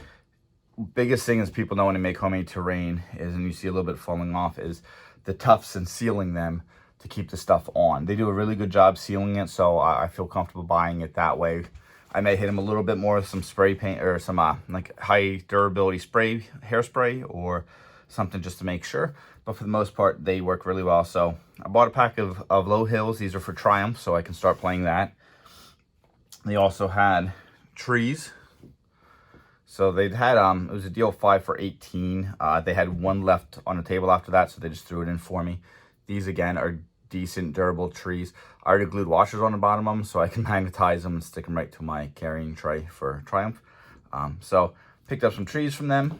Biggest thing is people know when they make homemade terrain is, and you see a little bit falling off, is the tufts and sealing them to keep the stuff on. They do a really good job sealing it, so I feel comfortable buying it that way. I may hit them a little bit more with some spray paint or some like high durability spray, hairspray, or something just to make sure. But for the most part, they work really well. So I bought a pack of low hills. These are for Triumph, so I can start playing that. They also had trees. So they'd had, it was a deal 5 for $18. They had 1 left on the table after that, so they just threw it in for me. These, again, are decent, durable trees. I already glued washers on the bottom of them, so I can magnetize them and stick them right to my carrying tray for Triumph. So picked up some trees from them.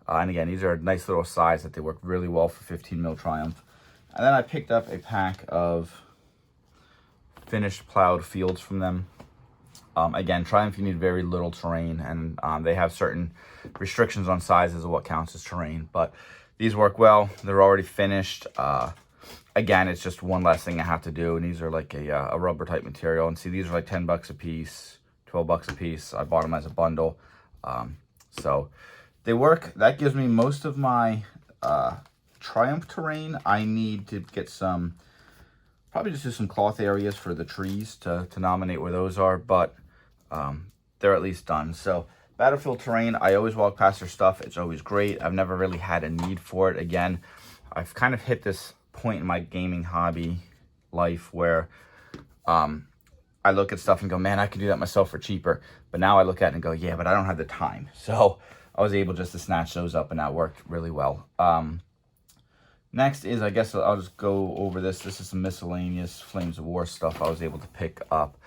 And again, these are a nice little size that they work really well for 15 mil Triumph. And then I picked up a pack of finished plowed fields from them. Again, Triumph, you need very little terrain, and they have certain restrictions on sizes of what counts as terrain. But these work well. They're already finished. Again, it's just one less thing I have to do, and these are like a rubber type material. And see, these are like 10 bucks a piece, 12 bucks a piece. I bought them as a bundle. So they work. That gives me most of my Triumph terrain. I need to get some, probably just do some cloth areas for the trees to nominate where those are, but they're at least done. So Battlefield Terrain, I always walk past their stuff. It's always great. I've never really had a need for it. Again, I've kind of hit this point in my gaming hobby life where I look at stuff and go, man, I could do that myself for cheaper. But now I look at it and go, yeah, but I don't have the time. So I was able just to snatch those up, and that worked really well. Next is, I guess I'll just go over this. This is some miscellaneous Flames of War stuff I was able to pick up.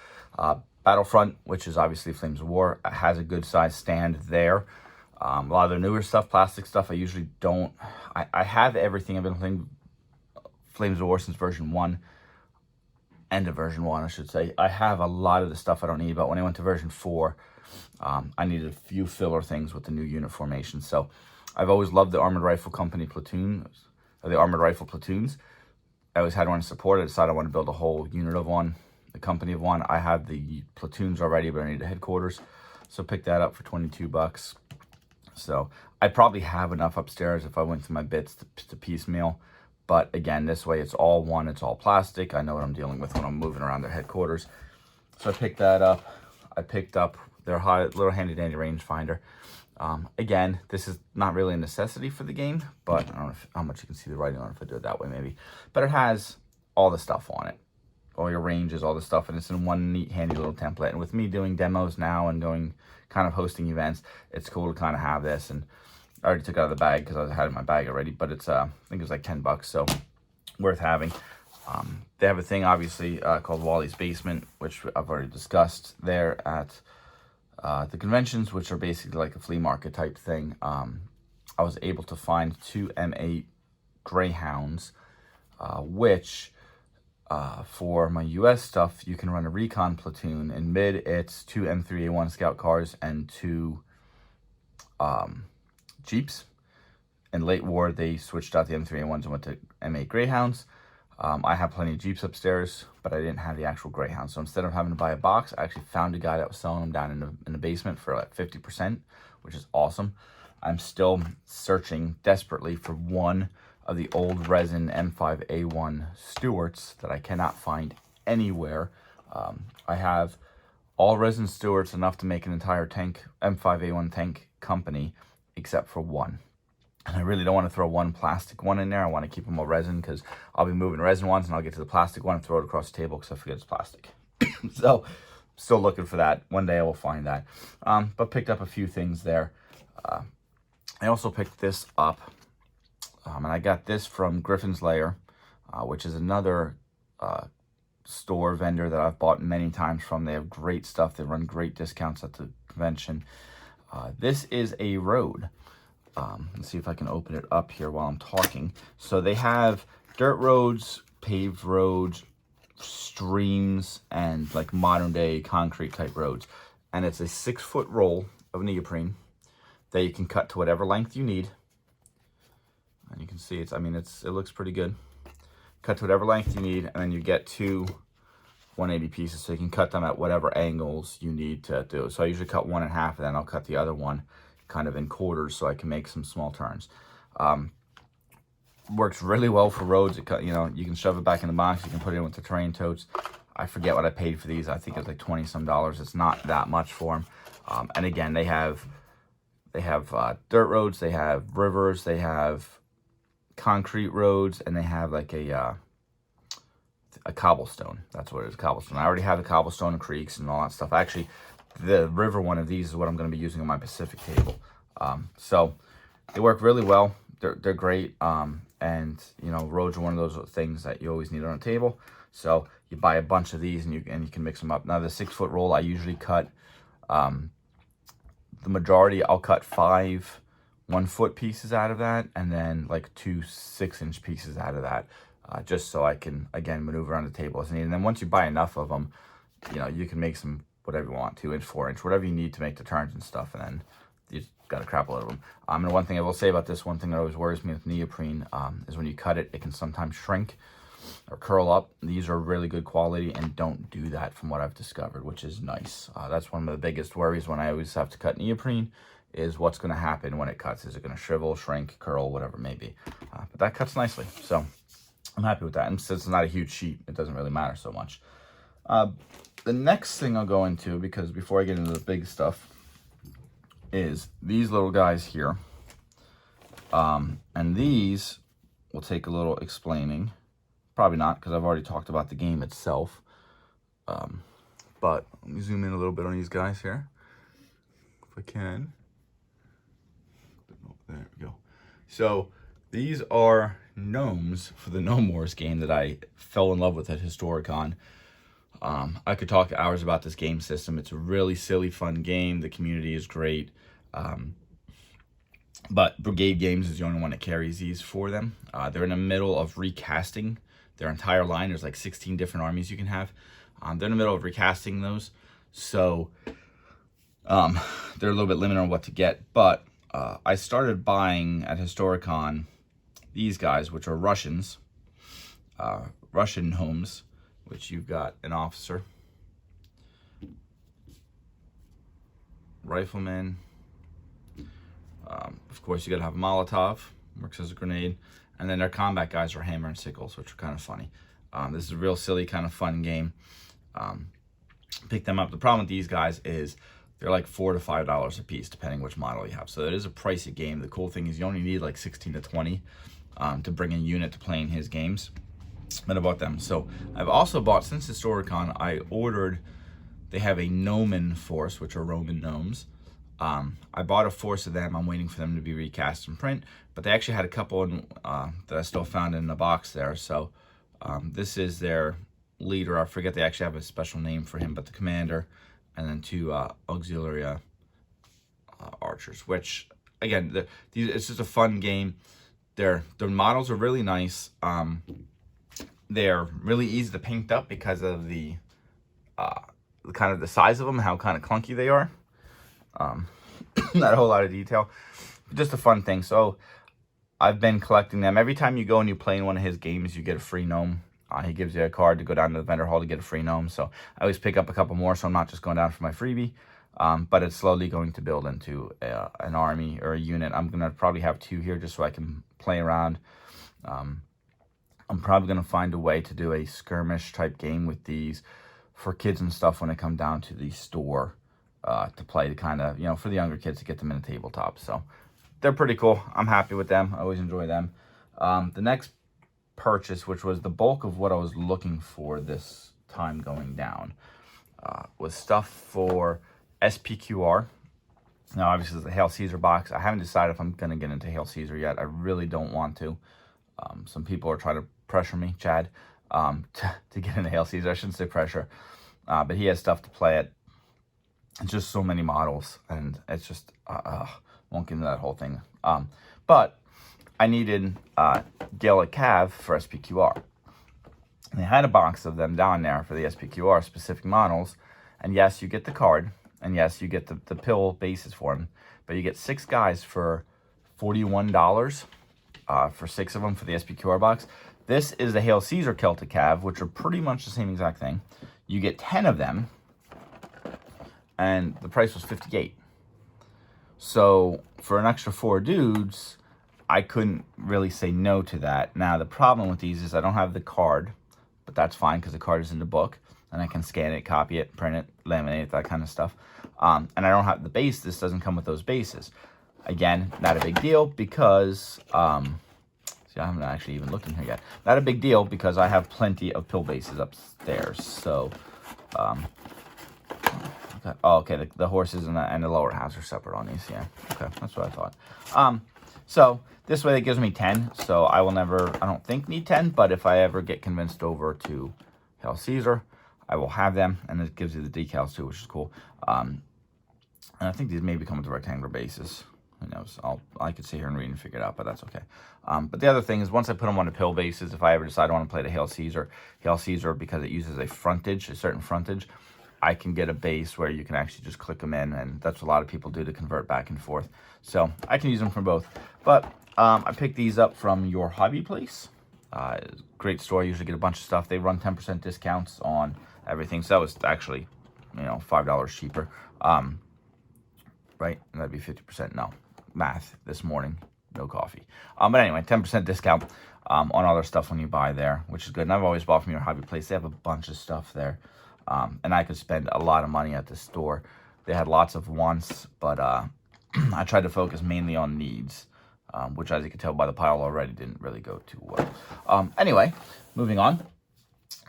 Battlefront, which is obviously Flames of War, has a good size stand there. A lot of their newer stuff, plastic stuff, I usually don't. I have everything. I've been playing Flames of War since version 1. end of version 1, I should say. I have a lot of the stuff I don't need, but when I went to version 4, I needed a few filler things with the new unit formation. So I've always loved the Armored Rifle Company platoons, or the Armored Rifle platoons. I always had one to support it. I decided I want to build a whole unit of one, the company of one. I have the platoons already, but I need a headquarters. So pick that up for 22 bucks. So I probably have enough upstairs if I went through my bits to piecemeal. But again, this way it's all one, it's all plastic. I know what I'm dealing with when I'm moving around their headquarters. So I picked that up. I picked up their little handy dandy rangefinder. Again, this is not really a necessity for the game, but I don't know how much you can see the writing on it if I do it that way maybe. But it has all the stuff on it. All your ranges, all the stuff, and it's in one neat, handy little template. And with me doing demos now and going kind of hosting events, it's cool to kind of have this. And I already took it out of the bag because I had it in my bag already, but it's I think it was like 10 bucks, so worth having. They have a thing obviously called Wally's Basement, which I've already discussed there at the conventions, which are basically like a flea market type thing. I was able to find 2 M8 Greyhounds, which for my US stuff, you can run a recon platoon. In mid, it's 2 M3A1 scout cars and 2 Jeeps. In late war, they switched out the M3A1s and went to M8 Greyhounds. I have plenty of Jeeps upstairs, but I didn't have the actual Greyhounds. So instead of having to buy a box, I actually found a guy that was selling them down in the basement for like 50%, which is awesome. I'm still searching desperately for one of the old resin M5A1 Stewarts that I cannot find anywhere. I have all resin Stewarts enough to make an entire tank, M5A1 tank company, except for one. And I really don't want to throw one plastic one in there. I want to keep them all resin because I'll be moving resin ones and I'll get to the plastic one and throw it across the table because I forget it's plastic. So still looking for that. One day I will find that. But picked up a few things there. I also picked this up. And I got this from Griffin's Lair, which is another store vendor that I've bought many times from. They have great stuff. They run great discounts at the convention. This is a road. Let's see if I can open it up here while I'm talking. So they have dirt roads, paved roads, streams, and like modern day concrete type roads. And it's a 6-foot roll of neoprene that you can cut to whatever length you need. And you can see it looks pretty good. Cut to whatever length you need, and then you get 2 180 pieces, so you can cut them at whatever angles you need to do. So I usually cut one in half, and then I'll cut the other one kind of in quarters so I can make some small turns. Works really well for roads. You can shove it back in the box. You can put it in with the terrain totes. I forget what I paid for these. I think it was like $20 some. It's not that much for them. And again, they have dirt roads, they have rivers, they have concrete roads, and they have like a cobblestone. That's what it is, cobblestone. I already have the cobblestone and creeks and all that stuff. Actually, the river one of these is what I'm going to be using on my Pacific table. So they work really well. They're great. And roads are one of those things that you always need on a table. So you buy a bunch of these and you can mix them up. Now the 6-foot roll, I usually cut the majority. I'll cut 5 1-foot pieces out of that, and then like 2 6-inch pieces out of that, just so I can again maneuver on the table as needed. And then once you buy enough of them, you can make some whatever you want, 2-inch, 4-inch, whatever you need to make the turns and stuff, and then you just got a crap load of them. And one thing I will say about this, one thing that always worries me with neoprene is when you cut it, it can sometimes shrink or curl up. These are really good quality and don't do that from what I've discovered, which is nice. That's one of the biggest worries when I always have to cut neoprene, is what's going to happen when it cuts. Is it going to shrivel, shrink, curl, whatever it may be. But that cuts nicely, so I'm happy with that. And since it's not a huge sheet, it doesn't really matter so much. The next thing I'll go into, because before I get into the big stuff, is these little guys here. And these will take a little explaining. Probably not, because I've already talked about the game itself. But let me zoom in a little bit on these guys here, if I can. There we go. So these are gnomes for the Gnome Wars game that I fell in love with at Historicon. I could talk hours about this game system. It's a really silly, fun game. The community is great. But Brigade Games is the only one that carries these for them. They're in the middle of recasting their entire line. There's like 16 different armies you can have. They're in the middle of recasting those, so they're a little bit limited on what to get. But I started buying at Historicon these guys, which are Russians, Russian homes, which you've got an officer, rifleman. Of course, you got to have a Molotov, works as a grenade, and then their combat guys are hammer and sickles, which are kind of funny. This is a real silly kind of fun game. Pick them up. The problem with these guys is they're like $4 to $5 a piece, depending which model you have. So it is a pricey game. The cool thing is you only need like 16 to 20 to bring a unit to playing his games. But I bought them. So I've also bought, since Historicon, I ordered, they have a Gnomon force, which are Roman gnomes. I bought a force of them. I'm waiting for them to be recast in print, but they actually had a couple in, that I still found in the box there. So this is their leader. I forget they actually have a special name for him, but the commander, and then 2 auxiliary archers, which again, it's just a fun game. Their models are really nice. They're really easy to paint up because of the kind of the size of them, how kind of clunky they are. Not a whole lot of detail, just a fun thing. So I've been collecting them. Every time you go and you play in one of his games, you get a free gnome. He gives you a card to go down to the vendor hall to get a free gnome. So I always pick up a couple more, so I'm not just going down for my freebie. But it's slowly going to build into an army or a unit. I'm going to probably have 2 here just so I can play around. I'm probably going to find a way to do a skirmish type game with these for kids and stuff when they come down to the store to play, to kind of, for the younger kids, to get them in a tabletop. So they're pretty cool. I'm happy with them. I always enjoy them. The next purchase, which was the bulk of what I was looking for this time going down, was stuff for SPQR. Now, obviously, it's the Hail Caesar box. I haven't decided if I'm going to get into Hail Caesar yet. I really don't want to. Some people are trying to pressure me, Chad, to get into Hail Caesar. I shouldn't say pressure, but he has stuff to play it. It's just so many models, and it's just, won't get into that whole thing. But I needed Gaelic Cav for SPQR. And they had a box of them down there for the SPQR specific models. And yes, you get the card, and yes, you get the pill bases for them, but you get 6 guys for $41 for 6 of them for the SPQR box. This is the Hail Caesar Celtic Cav, which are pretty much the same exact thing. You get 10 of them, and the price was $58. So for an extra 4 dudes, I couldn't really say no to that. Now, the problem with these is I don't have the card, but that's fine because the card is in the book, and I can scan it, copy it, print it, laminate it, that kind of stuff. And I don't have the base. This doesn't come with those bases. Again, not a big deal because, see, I haven't actually even looked in here yet. Not a big deal because I have plenty of pill bases upstairs. So, okay. Oh, okay, the horses and the lower halves are separate on these. Yeah, okay, that's what I thought. So this way it gives me 10. So I will never, I don't think, need 10. But if I ever get convinced over to Hail Caesar, I will have them. And it gives you the decals too, which is cool. And I think these maybe come with the rectangular bases. Who knows? I could sit here and read and figure it out, but that's okay. But the other thing is, once I put them on the pill bases, if I ever decide I want to play the Hail Caesar, because it uses a frontage, a certain frontage, I can get a base where you can actually just click them in, and that's what a lot of people do to convert back and forth. So I can use them for both. But I picked these up from Your Hobby Place. Great store. I usually get a bunch of stuff. They run 10% discounts on everything. So that was actually, $5 cheaper. Right? And that'd be 50%. No. Math this morning. No coffee. But anyway, 10% discount on all their stuff when you buy there, which is good. And I've always bought from Your Hobby Place. They have a bunch of stuff there. And I could spend a lot of money at the store. They had lots of wants, but I tried to focus mainly on needs, which, as you can tell by the pile already, didn't really go too well. Anyway, moving on.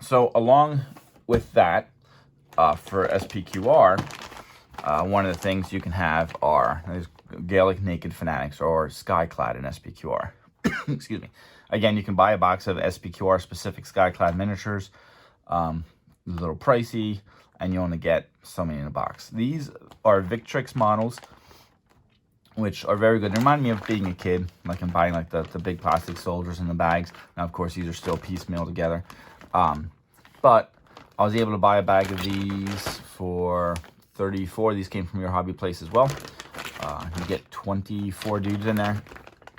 So along with that, for SPQR, one of the things you can have are Gaelic Naked Fanatics, or Skyclad in SPQR. Excuse me. Again, you can buy a box of SPQR specific Skyclad miniatures. A little pricey, and you only get so many in a box. These are Victrix models. which are very good. They remind me of being a kid, like I'm buying like the big plastic soldiers in the bags. Now, of course, these are still piecemeal together. But I was able to buy a bag of these for 34. These came from Your Hobby Place as well. You get 24 dudes in there.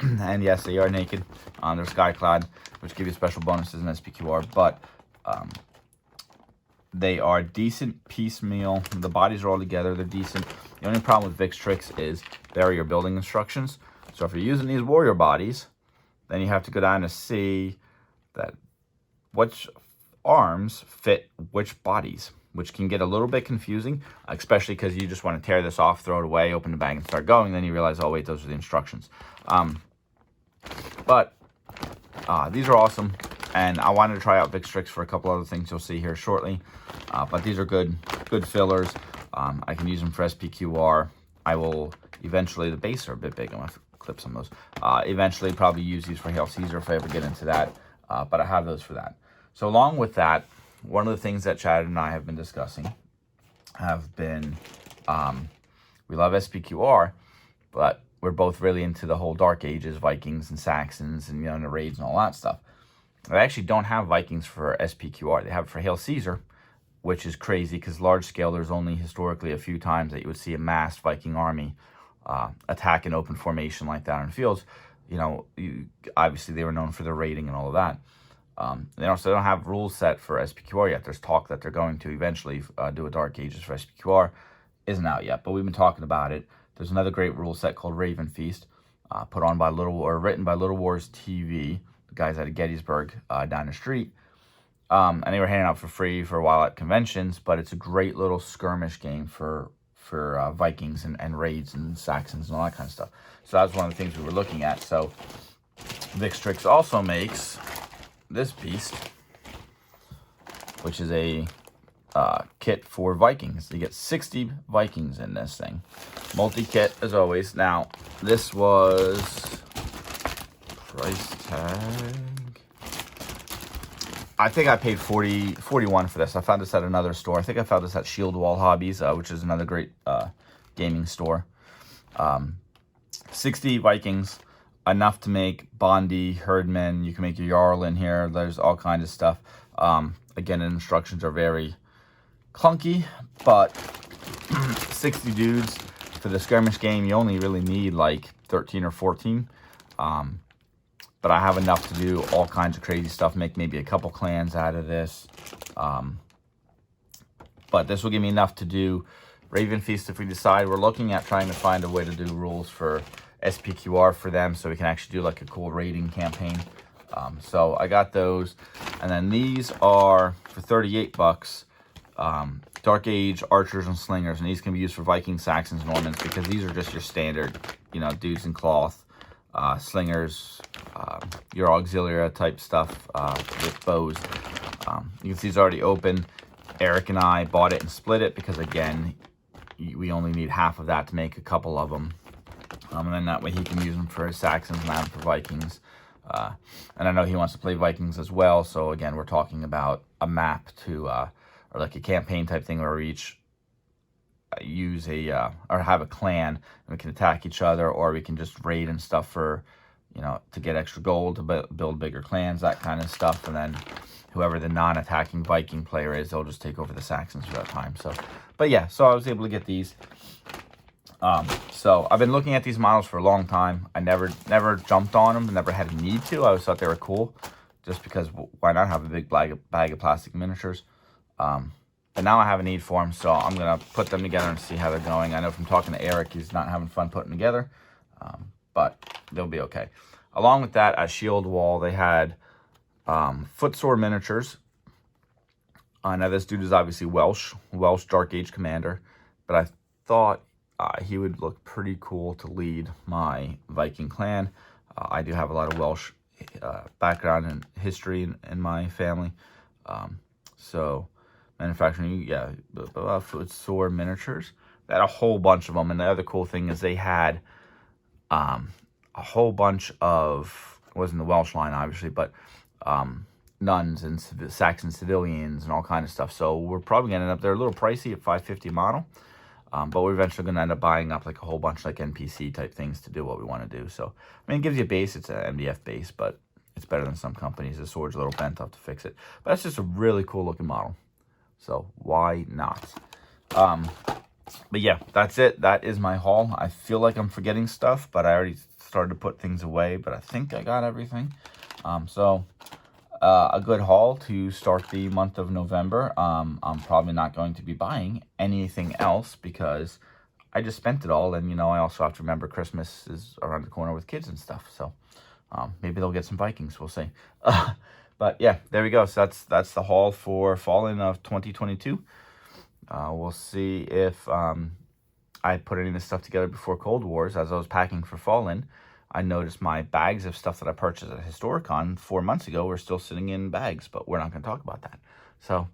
And yes, they are naked. They're skyclad, which give you special bonuses in SPQR. But they are decent piecemeal. The bodies are all together. They're decent. The only problem with Vic's Tricks is there are your building instructions. So if you're using these warrior bodies, then you have to go down to see that which arms fit which bodies, which can get a little bit confusing, especially because you just want to tear this off, throw it away, open the bag, and start going. Then you realize, oh, wait, those are the instructions. But these are awesome. And I wanted to try out Vic's Tricks for a couple other things you'll see here shortly. But these are good fillers. I can use them for SPQR. I will eventually, the base are a bit big. I'm going to clip some of those. Eventually probably use these for Hail Caesar if I ever get into that. But I have those for that. So along with that, one of the things that Chad and I have been discussing have been, we love SPQR, but we're both really into the whole Dark Ages, Vikings and Saxons and, the raids and all that stuff. They actually don't have Vikings for SPQR. They have it for Hail Caesar, which is crazy because large scale, there's only historically a few times that you would see a massed Viking army attack in open formation like that on fields. Obviously they were known for their raiding and all of that. They also don't have rules set for SPQR yet. There's talk that they're going to eventually do a Dark Ages for SPQR. Isn't out yet, but we've been talking about it. There's another great rule set called Raven Feast, written by Little Wars TV. Guys out of Gettysburg down the street, and they were handing out for free for a while at conventions. But it's a great little skirmish game for Vikings and raids and Saxons and all that kind of stuff. So that's one of the things we were looking at. So Vic's Tricks also makes this beast, which is a kit for Vikings. You get 60 Vikings in this thing, multi-kit as always. Now this was price tag, I think I paid $41 for this. I found this at another store. I think I found this at Shield Wall Hobbies, which is another great gaming store. 60 Vikings, enough to make Bondi, Herdman. You can make your Jarl in here. There's all kinds of stuff. Again, the instructions are very clunky, but 60 dudes for the skirmish game. You only really need like 13 or 14. But I have enough to do all kinds of crazy stuff, make maybe a couple clans out of this. But this will give me enough to do Raven Feast if we decide. We're looking at trying to find a way to do rules for SPQR for them so we can actually do like a cool raiding campaign. So I got those. And then these are for $38. Dark Age Archers and Slingers. And these can be used for Vikings, Saxons, Normans because these are just your standard, dudes in cloth. Slingers, your auxiliary type stuff with bows. You can see it's already open. Eric and I bought it and split it because, again, we only need half of that to make a couple of them. And then that way he can use them for his Saxons and I have for Vikings. And I know he wants to play Vikings as well. So, again, we're talking about a map to, or like a campaign type thing where we each use or have a clan and we can attack each other, or we can just raid and stuff for to get extra gold to build bigger clans, that kind of stuff. And then whoever the non-attacking Viking player is, they'll just take over the Saxons for that time. So but yeah, so I was able to get these. So I've been looking at these models for a long time. I never jumped on them, never had a need to. I always thought they were cool just because why not have a big bag of plastic miniatures. But now I have a need for them, so I'm going to put them together and see how they're going. I know from talking to Eric, he's not having fun putting them together, but they'll be okay. Along with that, at Shield Wall, they had footsore miniatures. Now, this dude is obviously Welsh Dark Age Commander, but I thought he would look pretty cool to lead my Viking clan. I do have a lot of Welsh background and history in my family, so... Manufacturing, yeah, footsore miniatures. They had a whole bunch of them, and the other cool thing is they had a whole bunch of, it wasn't the Welsh line obviously, but nuns and Saxon civilians and all kind of stuff. So we're probably gonna end up, they're a little pricey at $550 model, But we're eventually going to end up buying up like a whole bunch of like NPC type things to do what we want to do. So, I mean, it gives you a base. It's an MDF base, but it's better than some companies. The sword's a little bent. I'll have to fix it. But that's just a really cool looking model. So, why not? But yeah, that's it. That is my haul. I feel like I'm forgetting stuff, but I already started to put things away. But I think I got everything. A good haul to start the month of November. I'm probably not going to be buying anything else because I just spent it all. And, you know, I also have to remember Christmas is around the corner with kids and stuff. So maybe they'll get some Vikings. We'll see. But yeah, there we go. So that's the haul for Fallen of 2022. We'll see if I put any of this stuff together before Cold Wars. As I was packing for Fallen, I noticed my bags of stuff that I purchased at Historicon 4 months ago were still sitting in bags, but we're not going to talk about that. So,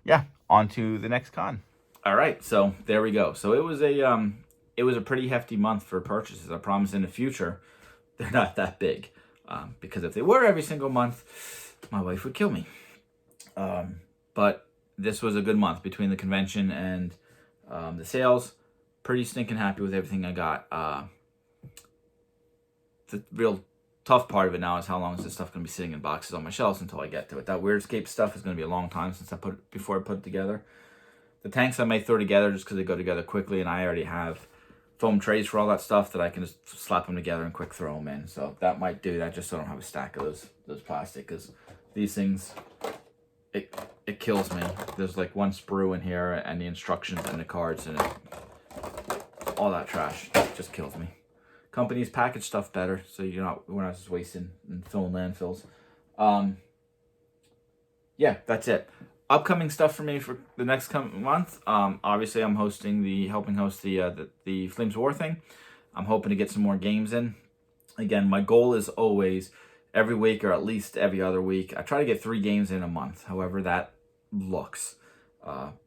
yeah, on to the next con. All right, so there we go. So it was a pretty hefty month for purchases. I promise in the future, they're not that big, because if they were every single month, my wife would kill me. But this was a good month between the convention and the sales. Pretty stinking happy with everything I got. The real tough part of it now is how long is this stuff going to be sitting in boxes on my shelves until I get to it. That Weirdscape stuff is going to be a long time since before I put it together. The tanks I may throw together just because they go together quickly, and I already have foam trays for all that stuff that I can just slap them together and quick throw them in. So that might do that, just so I don't have a stack of those plastic, because these things, it kills me. There's like one sprue in here and the instructions and the cards and all that trash just kills me. Companies package stuff better, so we're not just wasting and filling landfills. Yeah, that's it. Upcoming stuff for me for the next month. Obviously, I'm helping host the Flames War thing. I'm hoping to get some more games in. Again, my goal is always every week or at least every other week. I try to get 3 games in a month. However that looks.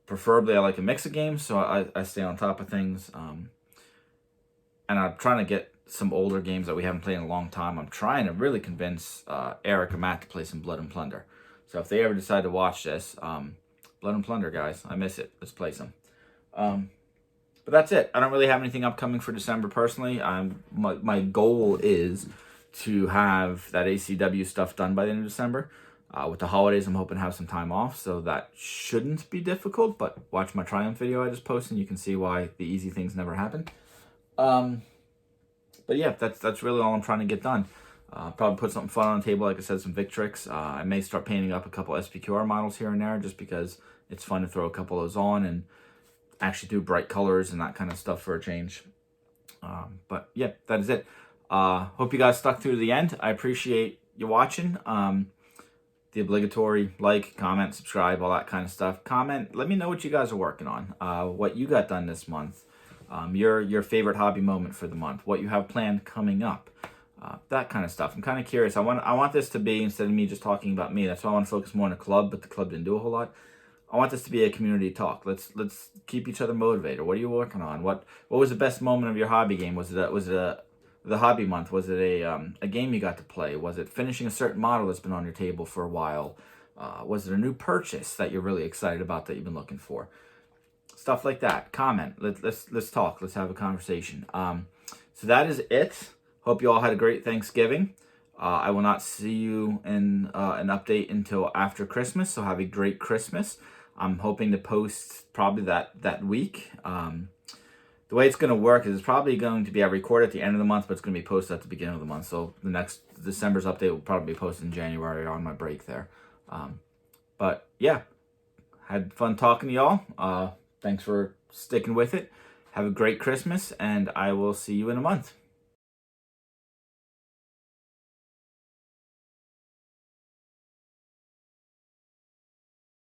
Preferably, I like a mix of games, so I stay on top of things. And I'm trying to get some older games that we haven't played in a long time. I'm trying to really convince Eric and Matt to play some Blood and Plunder. So if they ever decide to watch this, Blood and Plunder, guys, I miss it. Let's play some. But that's it. I don't really have anything upcoming for December personally. My goal is to have that ACW stuff done by the end of December. With the holidays, I'm hoping to have some time off, so that shouldn't be difficult. But watch my Triumph video I just posted, and you can see why the easy things never happen. But yeah, that's really all I'm trying to get done. Probably put something fun on the table, like I said, some Victrix. I may start painting up a couple SPQR models here and there, just because it's fun to throw a couple of those on and actually do bright colors and that kind of stuff for a change. But yeah, that is it. Hope you guys stuck through to the end. I appreciate you watching. The obligatory like, comment, subscribe, all that kind of stuff. Comment, let me know what you guys are working on, what you got done this month. Your favorite hobby moment for the month, what you have planned coming up, that kind of stuff. I'm kind of curious. I want this to be, instead of me just talking about me, that's why I want to focus more on the club, but the club didn't do a whole lot. I want this to be a community talk. Let's keep each other motivated. What are you working on? What was the best moment of your hobby game? Was it the hobby month? Was it a game you got to play? Was it finishing a certain model that's been on your table for a while? Was it a new purchase that you're really excited about that you've been looking for? Stuff like that. Comment. Let's talk. Let's have a conversation. So that is it. Hope you all had a great Thanksgiving. I will not see you in an update until after Christmas, so have a great Christmas. I'm hoping to post probably that week. The way it's going to work is it's probably going to be I record at the end of the month, but it's going to be posted at the beginning of the month. So the next December's update will probably be posted in January on my break there. But yeah, had fun talking to y'all. Thanks for sticking with it. Have a great Christmas, and I will see you in a month.